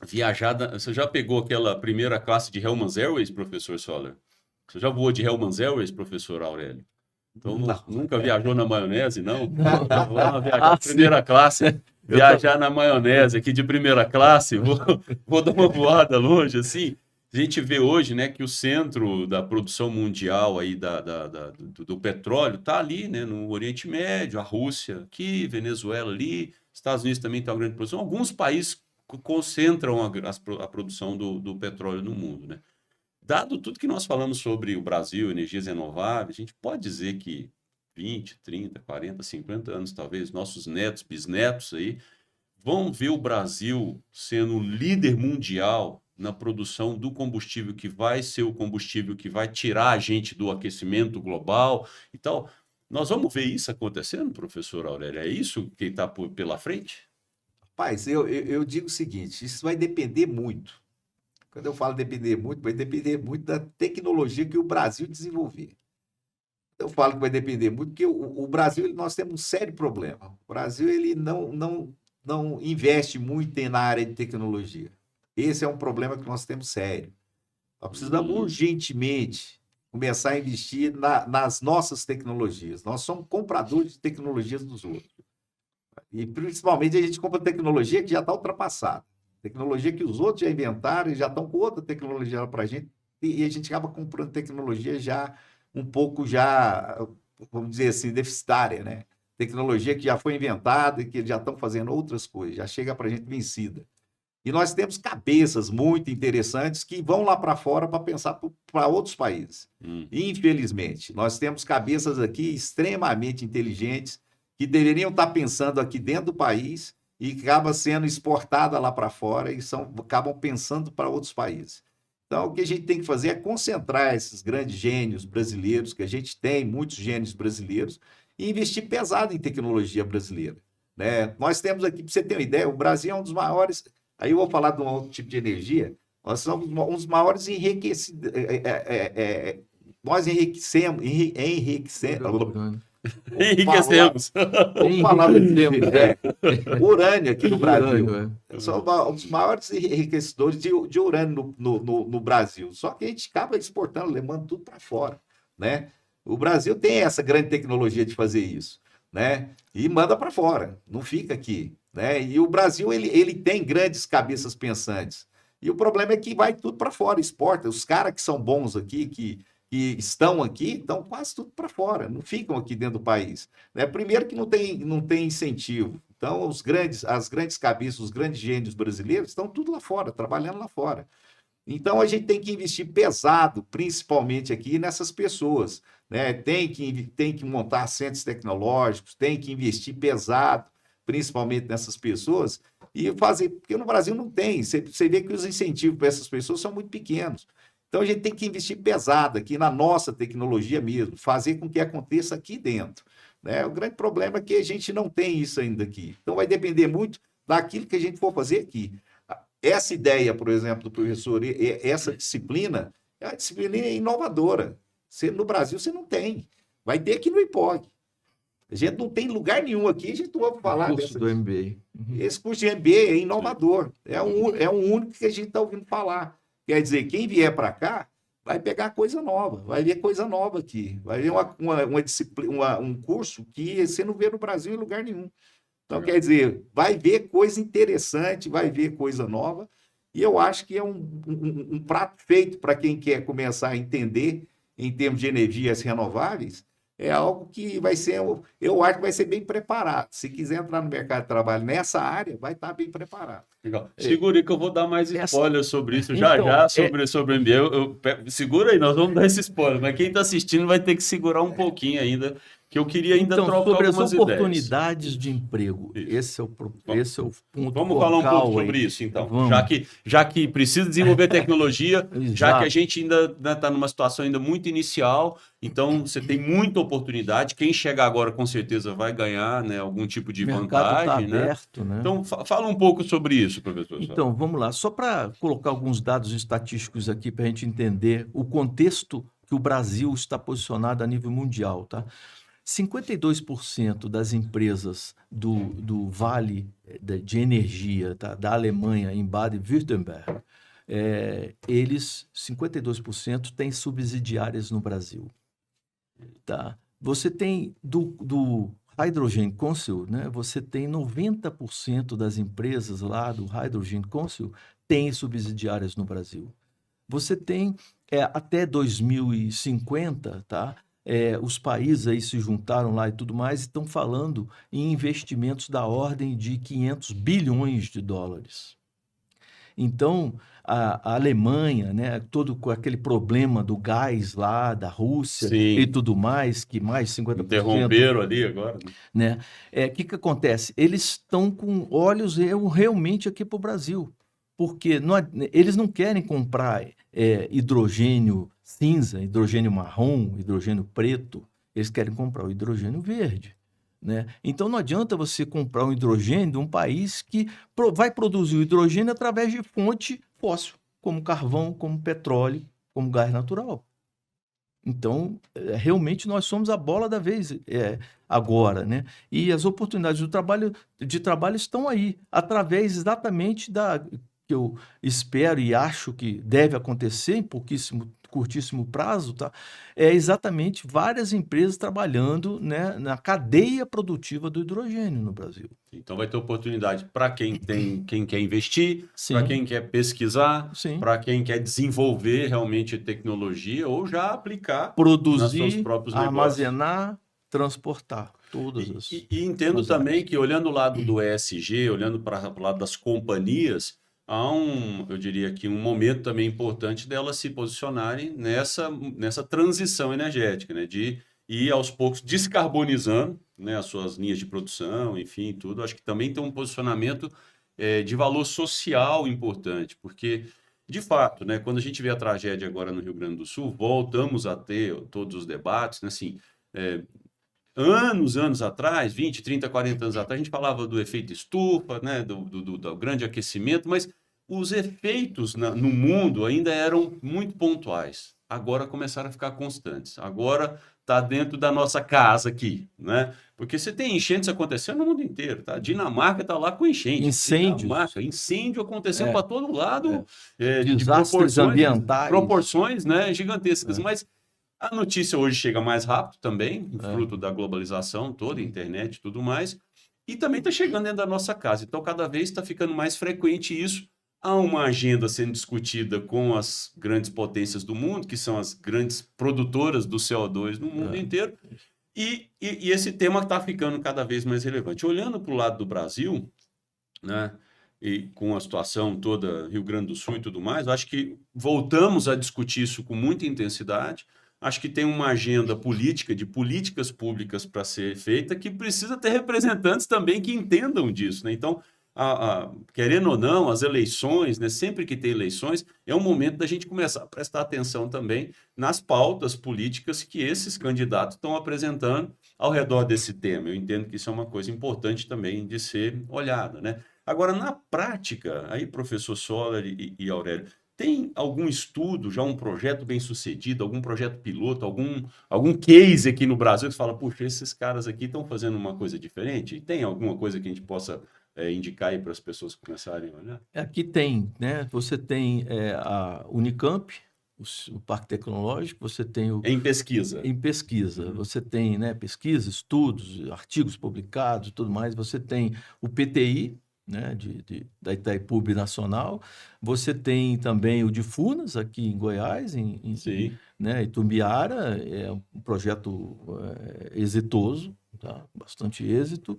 viajada. Você já pegou aquela primeira classe de Hellmann's Airways, professor Soller? Você já voou de Hellmann's Airways, professor Aurélio? Então, nunca viajou na maionese, não? Vamos viajar de primeira classe, viajar na maionese aqui de primeira classe, vou dar uma voada longe, assim. A gente vê hoje, né, que o centro da produção mundial aí do petróleo está ali, né, no Oriente Médio, a Rússia aqui, Venezuela ali, Estados Unidos também tem uma grande produção. Alguns países concentram a produção do petróleo no mundo, né? Dado tudo que nós falamos sobre o Brasil, energias renováveis, a gente pode dizer que 20, 30, 40, 50 anos, talvez, nossos netos, bisnetos aí, vão ver o Brasil sendo o líder mundial na produção do combustível que vai ser o combustível que vai tirar a gente do aquecimento global e tal. Nós vamos ver isso acontecendo, professor Aurélio? É isso que está pela frente? Rapaz, eu digo o seguinte, isso vai depender muito. Quando eu falo depender muito, vai depender muito da tecnologia que o Brasil desenvolver. Eu falo que vai depender muito, porque o Brasil, nós temos um sério problema. O Brasil ele não investe muito na área de tecnologia. Esse é um problema que nós temos sério. Nós precisamos urgentemente começar a investir nas nossas tecnologias. Nós somos compradores de tecnologias dos outros. E, principalmente, a gente compra tecnologia que já está ultrapassada. Tecnologia que os outros já inventaram e já estão com outra tecnologia para a gente. E a gente acaba comprando tecnologia já um pouco, vamos dizer assim, deficitária, né? Tecnologia que já foi inventada e que já estão fazendo outras coisas. Já chega para a gente vencida. E nós temos cabeças muito interessantes que vão lá para fora para pensar para outros países. Infelizmente, nós temos cabeças aqui extremamente inteligentes que deveriam estar pensando aqui dentro do país e acaba sendo exportada lá para fora e acabam pensando para outros países. Então, o que a gente tem que fazer é concentrar esses grandes gênios brasileiros, que a gente tem, muitos gênios brasileiros, e investir pesado em tecnologia brasileira, né? Nós temos aqui, para você ter uma ideia, o Brasil é um dos maiores. Aí eu vou falar de um outro tipo de energia. Nós somos um dos maiores enriquecidos. Nós enriquecemos. Enriquecemos. Vamos falar urânio aqui no Brasil. Urânio, São um dos maiores enriquecedores de urânio no Brasil. Só que a gente acaba exportando, levando tudo para fora, né? O Brasil tem essa grande tecnologia de fazer isso, né? E manda para fora, não fica aqui, né? E o Brasil ele tem grandes cabeças pensantes. E o problema é que vai tudo para fora, exporta. Os caras que são bons aqui, que estão aqui, estão quase tudo para fora, não ficam aqui dentro do país, né? Primeiro que não tem incentivo. Então, as grandes cabeças, os grandes gênios brasileiros estão tudo lá fora, trabalhando lá fora. Então, a gente tem que investir pesado, principalmente aqui nessas pessoas, né? Tem que montar centros tecnológicos, tem que investir pesado, principalmente nessas pessoas, e fazer, porque no Brasil não tem. Você vê que os incentivos para essas pessoas são muito pequenos. Então, a gente tem que investir pesado aqui na nossa tecnologia mesmo, fazer com que aconteça aqui dentro, né? O grande problema é que a gente não tem isso ainda aqui. Então, vai depender muito daquilo que a gente for fazer aqui. Essa ideia, por exemplo, do professor, essa disciplina, é uma disciplina inovadora. No Brasil, você não tem. Vai ter aqui no IPOG. A gente não tem lugar nenhum aqui, a gente não ouve falar curso do MBA. Esse curso de MBA é inovador. É um único que a gente está ouvindo falar. Quer dizer, quem vier para cá vai pegar coisa nova, vai ver coisa nova aqui. Vai ver uma disciplina, um curso que você não vê no Brasil em lugar nenhum. Então, quer dizer, vai ver coisa interessante, vai ver coisa nova, e eu acho que é um prato feito para quem quer começar a entender em termos de energias renováveis, é algo que vai ser, eu acho que vai ser bem preparado. Se quiser entrar no mercado de trabalho nessa área, vai estar bem preparado. Legal. Segura aí que eu vou dar mais spoiler sobre isso já, sobre o MBA. Segura aí, nós vamos dar esse spoiler, mas quem está assistindo vai ter que segurar um pouquinho ainda, que eu queria ainda trocar sobre algumas as oportunidades de emprego. Esse é o ponto. Vamos falar um pouco sobre isso, então. Já que precisa desenvolver tecnologia, já que a gente ainda está numa situação ainda muito inicial, então você tem muita oportunidade. Quem chegar agora, com certeza, vai ganhar, né, algum tipo de vantagem. Tá aberto, né? Então, fala um pouco sobre isso, professor. Então, vamos lá. Só para colocar alguns dados estatísticos aqui para a gente entender o contexto que o Brasil está posicionado a nível mundial, tá? 52% das empresas do Vale de Energia, tá, da Alemanha, em Baden-Württemberg, 52% têm subsidiárias no Brasil. Tá? Você tem do Hydrogen Council, né? Você tem 90% das empresas lá do Hydrogen Council têm subsidiárias no Brasil. Você tem até 2050, tá? Os países aí se juntaram lá e tudo mais, e estão falando em investimentos da ordem de 500 bilhões de dólares. Então, a Alemanha, né, todo com aquele problema do gás lá, da Rússia e tudo mais, que mais 50%... Interromperam ali agora. Né? Que acontece? Eles estão com olhos realmente aqui para o Brasil, porque eles não querem comprar hidrogênio cinza, hidrogênio marrom, hidrogênio preto, eles querem comprar o hidrogênio verde, né? Então não adianta você comprar um hidrogênio de um país que vai produzir o hidrogênio através de fonte fóssil, como carvão, como petróleo, como gás natural. Então, realmente nós somos a bola da vez agora, né? E as oportunidades de trabalho estão aí, através exatamente que eu espero e acho que deve acontecer em curtíssimo prazo, tá? É exatamente várias empresas trabalhando, né, na cadeia produtiva do hidrogênio no Brasil. Então vai ter oportunidade para quem quer investir, para quem quer pesquisar, para quem quer desenvolver realmente tecnologia ou já aplicar, produzir, nos seus próprios negócios. Armazenar, transportar. Todas e entendo também que, olhando o lado do ESG, olhando para o lado das companhias, há eu diria que um momento também importante delas se posicionarem nessa transição energética, né? De ir aos poucos descarbonizando, né, as suas linhas de produção, enfim, tudo. Acho que também tem um posicionamento de valor social importante, porque, de fato, né, quando a gente vê a tragédia agora no Rio Grande do Sul, voltamos a ter todos os debates, né, assim, anos atrás, 20, 30, 40 anos atrás, a gente falava do efeito estufa, né, do grande aquecimento, mas os efeitos no mundo ainda eram muito pontuais. Agora começaram a ficar constantes. Agora está dentro da nossa casa aqui, né? Porque você tem enchentes acontecendo no mundo inteiro, tá? Dinamarca está lá com enchente. Incêndios. Dinamarca, incêndio acontecendo para todo lado, de Desastres ambientais. proporções, né, gigantescas. É. Mas a notícia hoje chega mais rápido também, fruto da globalização toda, internet e tudo mais. E também está chegando dentro da nossa casa. Então, cada vez está ficando mais frequente isso. Há uma agenda sendo discutida com as grandes potências do mundo, que são as grandes produtoras do CO2 no mundo inteiro, e esse tema está ficando cada vez mais relevante. Olhando para o lado do Brasil, né, e com a situação toda, Rio Grande do Sul e tudo mais, eu acho que voltamos a discutir isso com muita intensidade. Acho que tem uma agenda política, de políticas públicas para ser feita, que precisa ter representantes também que entendam disso, né? Então, querendo ou não, as eleições, né, sempre que tem eleições, é um momento da gente começar a prestar atenção também nas pautas políticas que esses candidatos estão apresentando ao redor desse tema. Eu entendo que isso é uma coisa importante também de ser olhada, né? Agora, na prática, aí, professor Soller e Aurélio, tem algum estudo, já um projeto bem sucedido, algum projeto piloto, algum case aqui no Brasil que você fala, puxa, esses caras aqui estão fazendo uma coisa diferente? E tem alguma coisa que a gente possa indicar aí para as pessoas começarem a olhar? Aqui tem, né? Você tem a Unicamp, o Parque Tecnológico, você tem o... Em pesquisa. Em pesquisa. Você tem, né, pesquisa, estudos, artigos publicados e tudo mais. Você tem o PTI, né, da Itaipu Nacional. Você tem também o de Furnas, aqui em Goiás, né, Itumbiara. É um projeto exitoso, tá? Bastante êxito.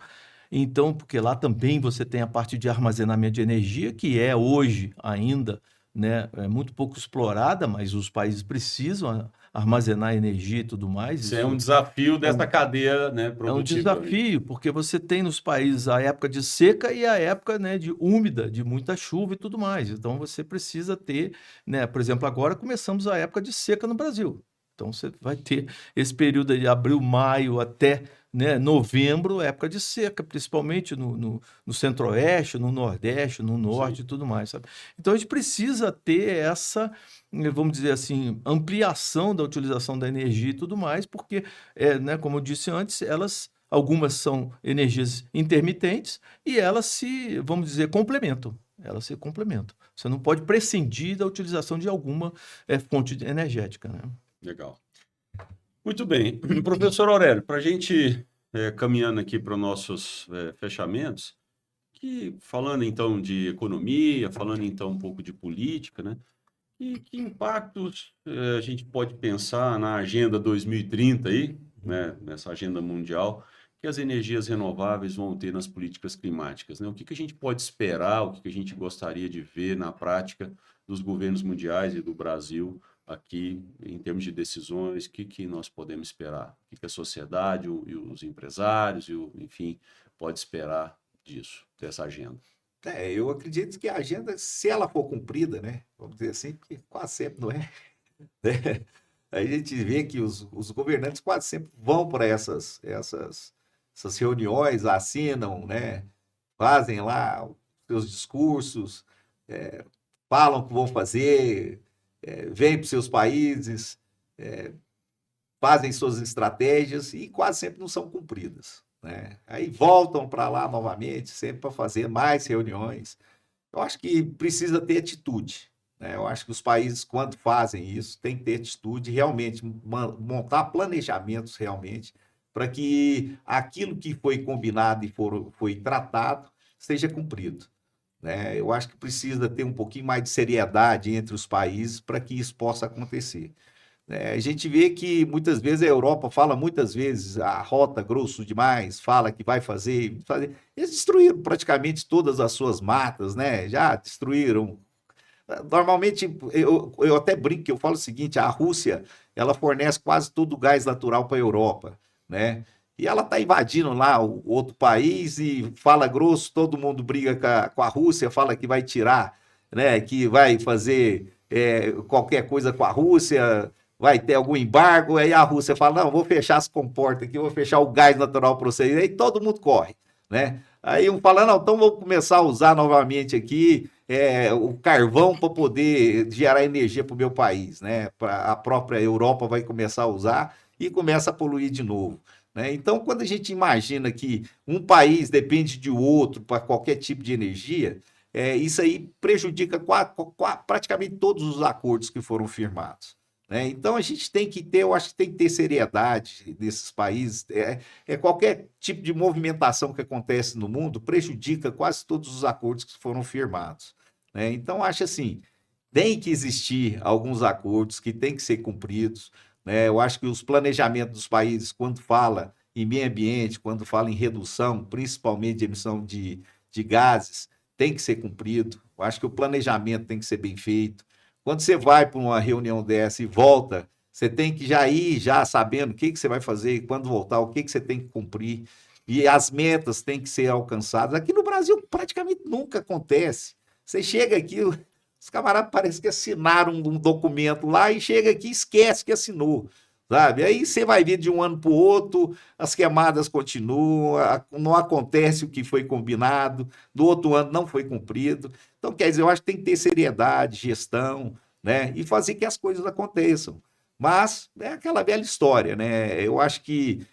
Então, porque lá também você tem a parte de armazenamento de energia, que é hoje ainda, né, muito pouco explorada, mas os países precisam armazenar energia e tudo mais. Isso é um desafio dessa cadeia, né, produtiva. É um desafio, porque você tem nos países a época de seca e a época, né, de úmida, de muita chuva e tudo mais. Então, você precisa ter, né, por exemplo, agora começamos a época de seca no Brasil. Então, você vai ter esse período de abril, maio até, né, novembro, época de seca, principalmente no centro-oeste, no nordeste, no norte e tudo mais, sabe? Então, a gente precisa ter essa, vamos dizer assim, ampliação da utilização da energia e tudo mais, porque, né, como eu disse antes, algumas são energias intermitentes e elas se, vamos dizer, complementam. Elas se complementam. Você não pode prescindir da utilização de alguma fonte energética, né? Legal. Muito bem. Professor Aurélio, para a gente caminhando aqui para os nossos fechamentos, falando então de economia, falando então um pouco de política, né? Que impactos a gente pode pensar na Agenda 2030 aí, né? Nessa agenda mundial, que as energias renováveis vão ter nas políticas climáticas, né? O que a gente pode esperar, o que a gente gostaria de ver na prática dos governos mundiais e do Brasil aqui, em termos de decisões, o que nós podemos esperar? O que a sociedade e os empresários, enfim, pode esperar disso, dessa agenda? Eu acredito que a agenda, se ela for cumprida, né, vamos dizer assim, porque quase sempre não é, né? A gente vê que os governantes quase sempre vão para essas reuniões, assinam, né, fazem lá os seus discursos, falam o que vão fazer, vêm para os seus países, fazem suas estratégias e quase sempre não são cumpridas, né? Aí voltam para lá novamente, sempre para fazer mais reuniões. Eu acho que precisa ter atitude, né? Eu acho que os países, quando fazem isso, têm que ter atitude, realmente montar planejamentos realmente, para que aquilo que foi combinado e foi tratado seja cumprido, né? Eu acho que precisa ter um pouquinho mais de seriedade entre os países para que isso possa acontecer. A gente vê que muitas vezes a Europa fala muitas vezes a rota grosso demais, fala que vai fazer. Eles destruíram praticamente todas as suas matas, né? Já destruíram. Normalmente, eu até brinco, eu falo o seguinte, a Rússia, ela fornece quase todo o gás natural para a Europa, né? e ela está invadindo lá o outro país e fala grosso, todo mundo briga com a Rússia, fala que vai tirar, né, que vai fazer qualquer coisa com a Rússia, vai ter algum embargo, aí a Rússia fala, não, vou fechar as comportas aqui, vou fechar o gás natural para vocês, aí todo mundo corre, né? Aí um fala, não, então vou começar a usar novamente aqui o carvão para poder gerar energia para o meu país, né? A própria Europa vai começar a usar e começa a poluir de novo, né? Então, quando a gente imagina que um país depende de outro para qualquer tipo de energia, isso aí prejudica praticamente todos os acordos que foram firmados, né? Então, a gente tem que ter, eu acho que tem que ter seriedade nesses países. Qualquer tipo de movimentação que acontece no mundo prejudica quase todos os acordos que foram firmados, né? Então, acho assim, tem que existir alguns acordos que têm que ser cumpridos, né? Eu acho que os planejamentos dos países, quando fala em meio ambiente, quando fala em redução, principalmente de emissão de gases, tem que ser cumprido. Eu acho que o planejamento tem que ser bem feito. Quando você vai para uma reunião dessa e volta, você tem que já ir já sabendo o que você vai fazer, quando voltar, o que você tem que cumprir. E as metas têm que ser alcançadas. Aqui no Brasil praticamente nunca acontece. Você chega aqui, os camaradas parecem que assinaram um documento lá e chega aqui e esquece que assinou, sabe? Aí você vai ver de um ano para o outro, as queimadas continuam, não acontece o que foi combinado, no outro ano não foi cumprido. Então, quer dizer, eu acho que tem que ter seriedade, gestão, né? E fazer que as coisas aconteçam. Mas é aquela velha história, né? Eu acho que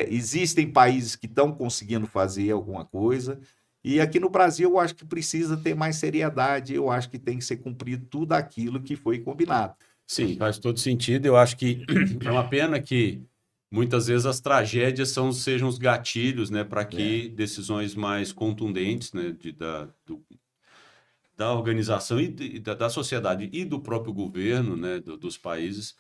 existem países que estão conseguindo fazer alguma coisa, e aqui no Brasil eu acho que precisa ter mais seriedade, eu acho que tem que ser cumprido tudo aquilo que foi combinado. Sim, faz todo sentido. Eu acho que é uma pena que muitas vezes as tragédias sejam os gatilhos, né, para que decisões mais contundentes, né, da organização e da sociedade e do próprio governo, né, dos países,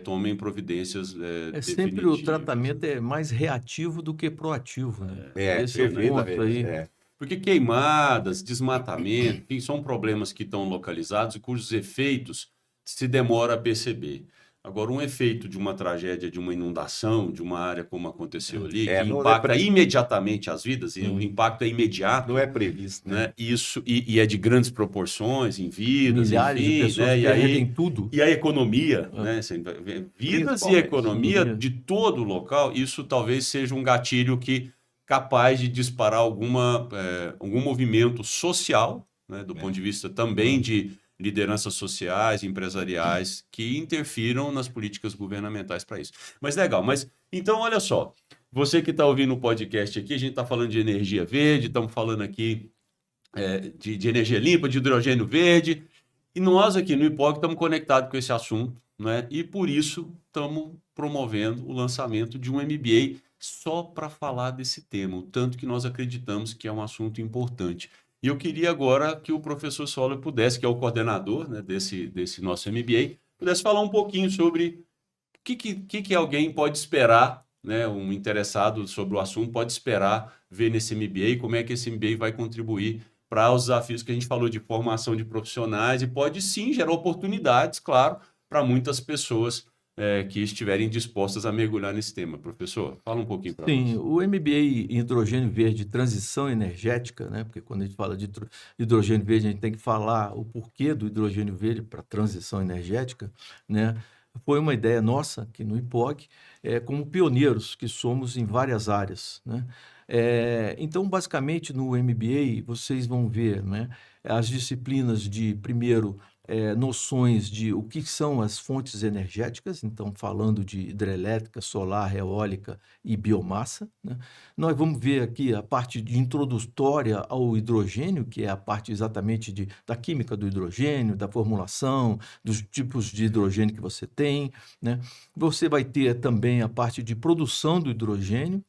tomem providências Sempre o definitivas. tratamento é mais reativo do que proativo, né? Esse é o ponto perfeitamente. aí. Porque queimadas, desmatamento, enfim, são problemas que estão localizados e cujos efeitos se demora a perceber. Agora, um efeito de uma tragédia, de uma inundação, de uma área como aconteceu ali, que impacta imediatamente as vidas, e o impacto é imediato. Não é previsto, né? Isso, e é de grandes proporções, em vidas, Milhares enfim, de pessoas né? perdem tudo. E a economia, né? Vidas e economia de todo o local, isso talvez seja um gatilho capaz de disparar algum movimento social, né? Do ponto de vista também de lideranças sociais, empresariais, que interfiram nas políticas governamentais para isso. Mas legal, então olha só, você que está ouvindo o podcast aqui, a gente está falando de energia verde, estamos falando aqui de energia limpa, de hidrogênio verde, e nós aqui no IPOG estamos conectados com esse assunto, né? E por isso estamos promovendo o lançamento de um MBA só para falar desse tema, o tanto que nós acreditamos que é um assunto importante. E eu queria agora que o professor Soller pudesse, que é o coordenador, né, desse nosso MBA, pudesse falar um pouquinho sobre o que alguém pode esperar, né, um interessado sobre o assunto pode esperar ver nesse MBA, como é que esse MBA vai contribuir para os desafios que a gente falou de formação de profissionais e pode sim gerar oportunidades, claro, para muitas pessoas que estiverem dispostas a mergulhar nesse tema. Professor, fala um pouquinho para nós. Sim, o MBA em hidrogênio verde, transição energética, né? Porque quando a gente fala de hidrogênio verde, a gente tem que falar o porquê do hidrogênio verde para transição energética, né? Foi uma ideia nossa aqui no IPOG, como pioneiros que somos em várias áreas, né? Então, basicamente, no MBA, vocês vão ver, né, as disciplinas de, primeiro, noções de o que são as fontes energéticas, então falando de hidrelétrica, solar, eólica e biomassa, né? Nós vamos ver aqui a parte de introdutória ao hidrogênio, que é a parte exatamente da química do hidrogênio, da formulação, dos tipos de hidrogênio que você tem, né? Você vai ter também a parte de produção do hidrogênio,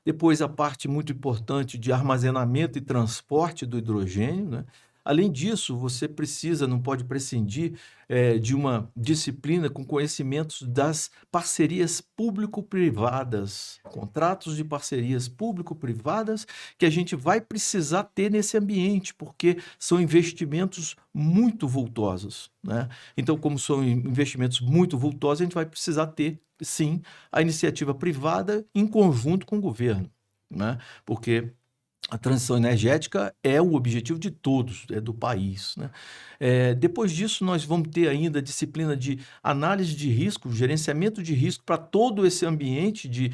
depois a parte muito importante de armazenamento e transporte do hidrogênio, né? Além disso, você não pode prescindir de uma disciplina com conhecimentos das parcerias público-privadas, contratos de parcerias público-privadas que a gente vai precisar ter nesse ambiente, porque são investimentos muito vultosos, né? Então, como são investimentos muito vultosos, a gente vai precisar ter sim, a iniciativa privada em conjunto com o governo, né? Porque a transição energética é o objetivo de todos, do país, né? Depois disso, nós vamos ter ainda a disciplina de análise de risco, gerenciamento de risco para todo esse ambiente de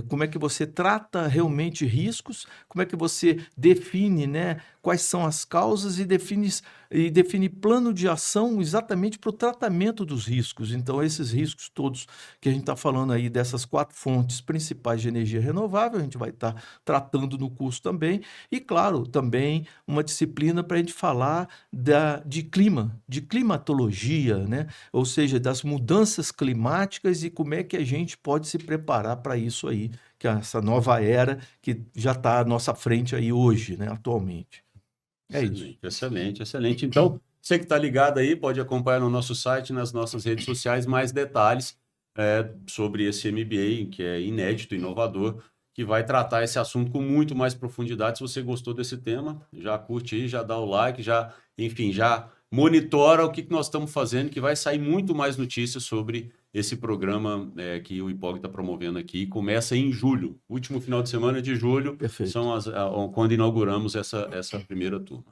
como é que você trata realmente riscos, como é que você define, né, quais são as causas e define plano de ação exatamente para o tratamento dos riscos. Então, esses riscos todos que a gente está falando aí dessas 4 fontes principais de energia renovável, a gente vai estar tratando no curso também. E, claro, também uma disciplina para a gente falar de clima, de climatologia, né? Ou seja, das mudanças climáticas e como é que a gente pode se preparar para isso aí, que é essa nova era que já está à nossa frente aí hoje, né? Atualmente. É isso. Excelente, excelente. Então, você que está ligado aí, pode acompanhar no nosso site, nas nossas redes sociais, mais detalhes sobre esse MBA, que é inédito, inovador, que vai tratar esse assunto com muito mais profundidade. Se você gostou desse tema, já curte aí, já dá o like, enfim, já monitora o que nós estamos fazendo, que vai sair muito mais notícias sobre esse programa que o IPOG está promovendo aqui. Começa em julho, último final de semana de julho. Perfeito. Quando inauguramos essa primeira turma.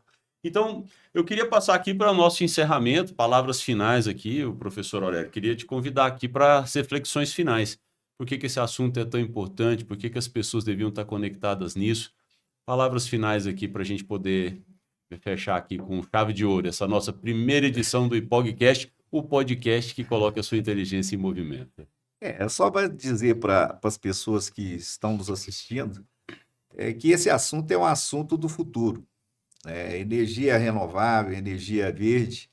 Então, eu queria passar aqui para o nosso encerramento, palavras finais aqui, o professor Aurélio. Queria te convidar aqui para as reflexões finais. Por que esse assunto é tão importante? Por que as pessoas deviam estar conectadas nisso? Palavras finais aqui para a gente poder fechar aqui com chave de ouro essa nossa primeira edição do IPOGcast, o podcast que coloca a sua inteligência em movimento. É só para dizer para as pessoas que estão nos assistindo que esse assunto é um assunto do futuro. Energia renovável, energia verde,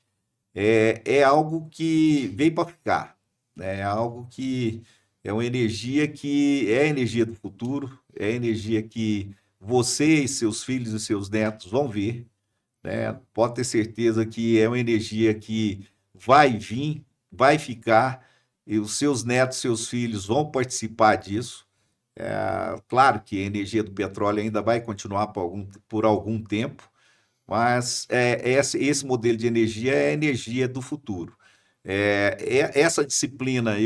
é algo que veio para ficar. É algo que é uma energia que é a energia do futuro, é a energia que você e seus filhos e seus netos vão ver. Pode ter certeza que é uma energia que vai vir, vai ficar, e os seus netos, seus filhos vão participar disso. Claro que a energia do petróleo ainda vai continuar por algum tempo, mas esse modelo de energia é a energia do futuro. Essa disciplina,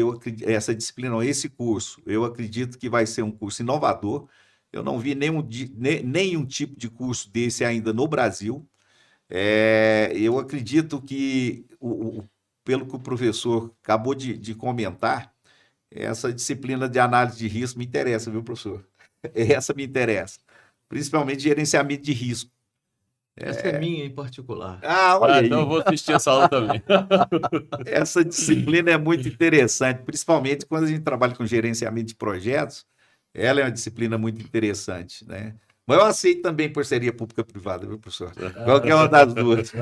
esse curso, eu acredito que vai ser um curso inovador. Eu não vi nenhum tipo de curso desse ainda no Brasil. Eu acredito que, pelo que o professor acabou de comentar, essa disciplina de análise de risco me interessa, viu, professor? Essa me interessa, principalmente gerenciamento de risco. Essa é minha em particular. Olha aí. Então eu vou assistir essa aula também. Essa disciplina é muito interessante, principalmente quando a gente trabalha com gerenciamento de projetos. Ela é uma disciplina muito interessante, né? Mas eu aceito também parceria pública-privada, viu, professor? Qualquer uma das duas.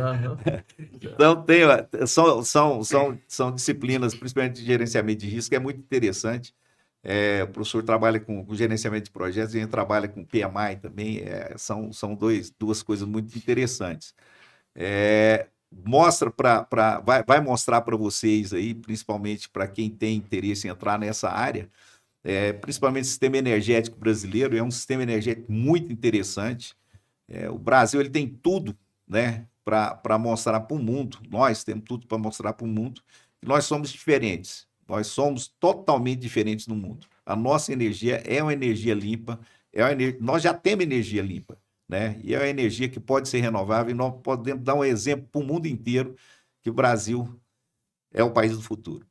Então, são disciplinas, principalmente de gerenciamento de risco, que é muito interessante. O professor trabalha com gerenciamento de projetos, a gente trabalha com PMI também, são duas coisas muito interessantes. Vai mostrar para vocês aí, principalmente para quem tem interesse em entrar nessa área, principalmente o sistema energético brasileiro, é um sistema energético muito interessante. O Brasil ele tem tudo, né, para mostrar para o mundo, nós temos tudo para mostrar para o mundo, que nós somos diferentes. Nós somos totalmente diferentes no mundo. A nossa energia é uma energia limpa, nós já temos energia limpa, né? E é uma energia que pode ser renovável, e nós podemos dar um exemplo para o mundo inteiro que o Brasil é o país do futuro.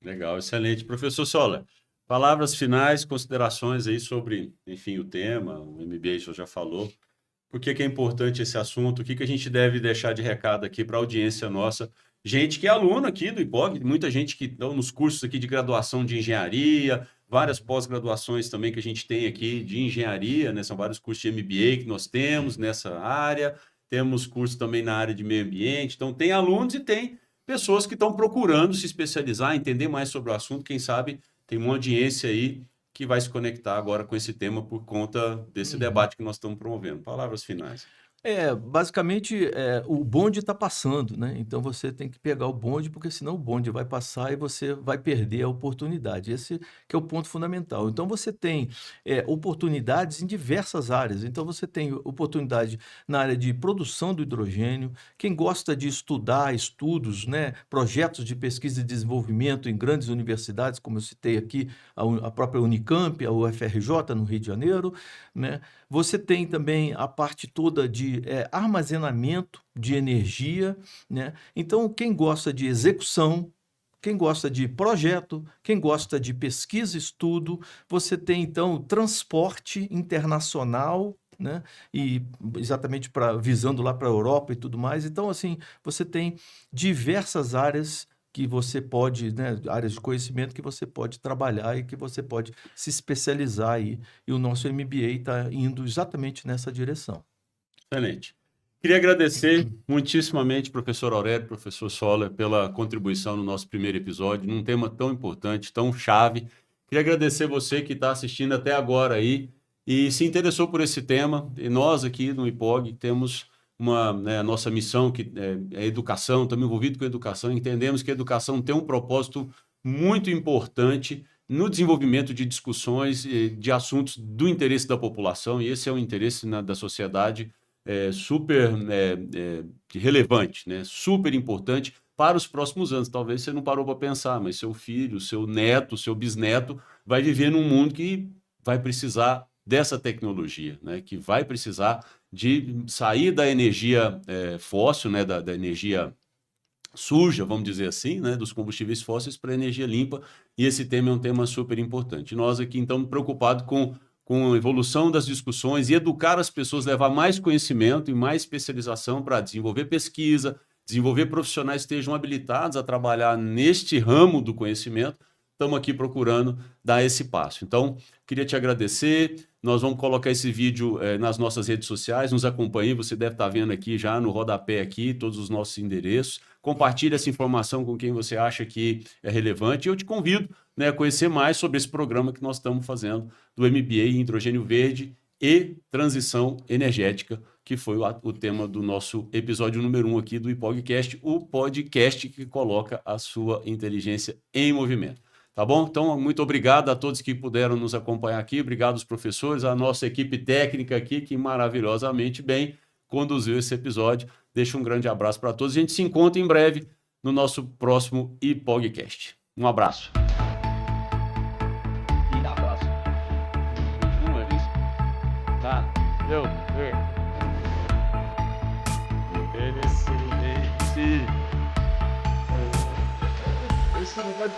Legal, excelente. Professor Soller, palavras finais, considerações aí sobre, enfim, o tema, o MBA, o senhor já falou. Por que é importante esse assunto? O que a gente deve deixar de recado aqui para a audiência nossa? Gente que é aluno aqui do IPOG, muita gente que estão nos cursos aqui de graduação de engenharia, várias pós-graduações também que a gente tem aqui de engenharia, né? São vários cursos de MBA que nós temos nessa área, temos cursos também na área de meio ambiente, então tem alunos e tem pessoas que estão procurando se especializar, entender mais sobre o assunto, quem sabe tem uma audiência aí que vai se conectar agora com esse tema por conta desse debate que nós estamos promovendo. Palavras finais. Basicamente, o bonde está passando, né? Então você tem que pegar o bonde, porque senão o bonde vai passar e você vai perder a oportunidade. Esse que é o ponto fundamental. Então você tem oportunidades em diversas áreas. Então você tem oportunidade na área de produção do hidrogênio. Quem gosta de estudar estudos, né, projetos de pesquisa e desenvolvimento em grandes universidades, como eu citei aqui, a própria Unicamp, a UFRJ no Rio de Janeiro, né? Você tem também a parte toda de armazenamento de energia, né? Então, quem gosta de execução, quem gosta de projeto, quem gosta de pesquisa e estudo, você tem, então, transporte internacional, né? E exatamente visando lá para a Europa e tudo mais. Então, assim, você tem diversas áreas que você pode, né, áreas de conhecimento que você pode trabalhar e que você pode se especializar aí. E o nosso MBA está indo exatamente nessa direção. Excelente. Queria agradecer muitíssimamente, professor Aurélio, professor Soller, pela contribuição no nosso primeiro episódio, num tema tão importante, tão chave. Queria agradecer você que está assistindo até agora aí e se interessou por esse tema. E nós aqui no IPOG temos a nossa missão, que é a educação, estamos envolvidos com a educação, entendemos que a educação tem um propósito muito importante no desenvolvimento de discussões de assuntos do interesse da população, e esse é o interesse da sociedade super relevante, né? Super importante para os próximos anos. Talvez você não parou para pensar, mas seu filho, seu neto, seu bisneto vai viver num mundo que vai precisar dessa tecnologia, né? Que vai precisar de sair da energia fóssil, né? Da energia suja, vamos dizer assim, né? Dos combustíveis fósseis para energia limpa, e esse tema é um tema super importante. Nós aqui, então, preocupados com a evolução das discussões e educar as pessoas, levar mais conhecimento e mais especialização para desenvolver pesquisa, desenvolver profissionais que estejam habilitados a trabalhar neste ramo do conhecimento. Estamos aqui procurando dar esse passo. Então, queria te agradecer. Nós vamos colocar esse vídeo nas nossas redes sociais. Nos acompanhe, você deve estar vendo aqui já no rodapé aqui todos os nossos endereços. Compartilhe essa informação com quem você acha que é relevante. E eu te convido, né, a conhecer mais sobre esse programa que nós estamos fazendo do MBA em Hidrogênio Verde e Transição Energética, que foi o tema do nosso episódio número 1 aqui do IPOGcast, o podcast que coloca a sua inteligência em movimento. Tá bom? Então, muito obrigado a todos que puderam nos acompanhar aqui. Obrigado aos professores, a nossa equipe técnica aqui, que maravilhosamente bem conduziu esse episódio. Deixo um grande abraço para todos. A gente se encontra em breve no nosso próximo IPOGcast. Um abraço. E abraço. Tá. Deu. Excelente. Esse negócio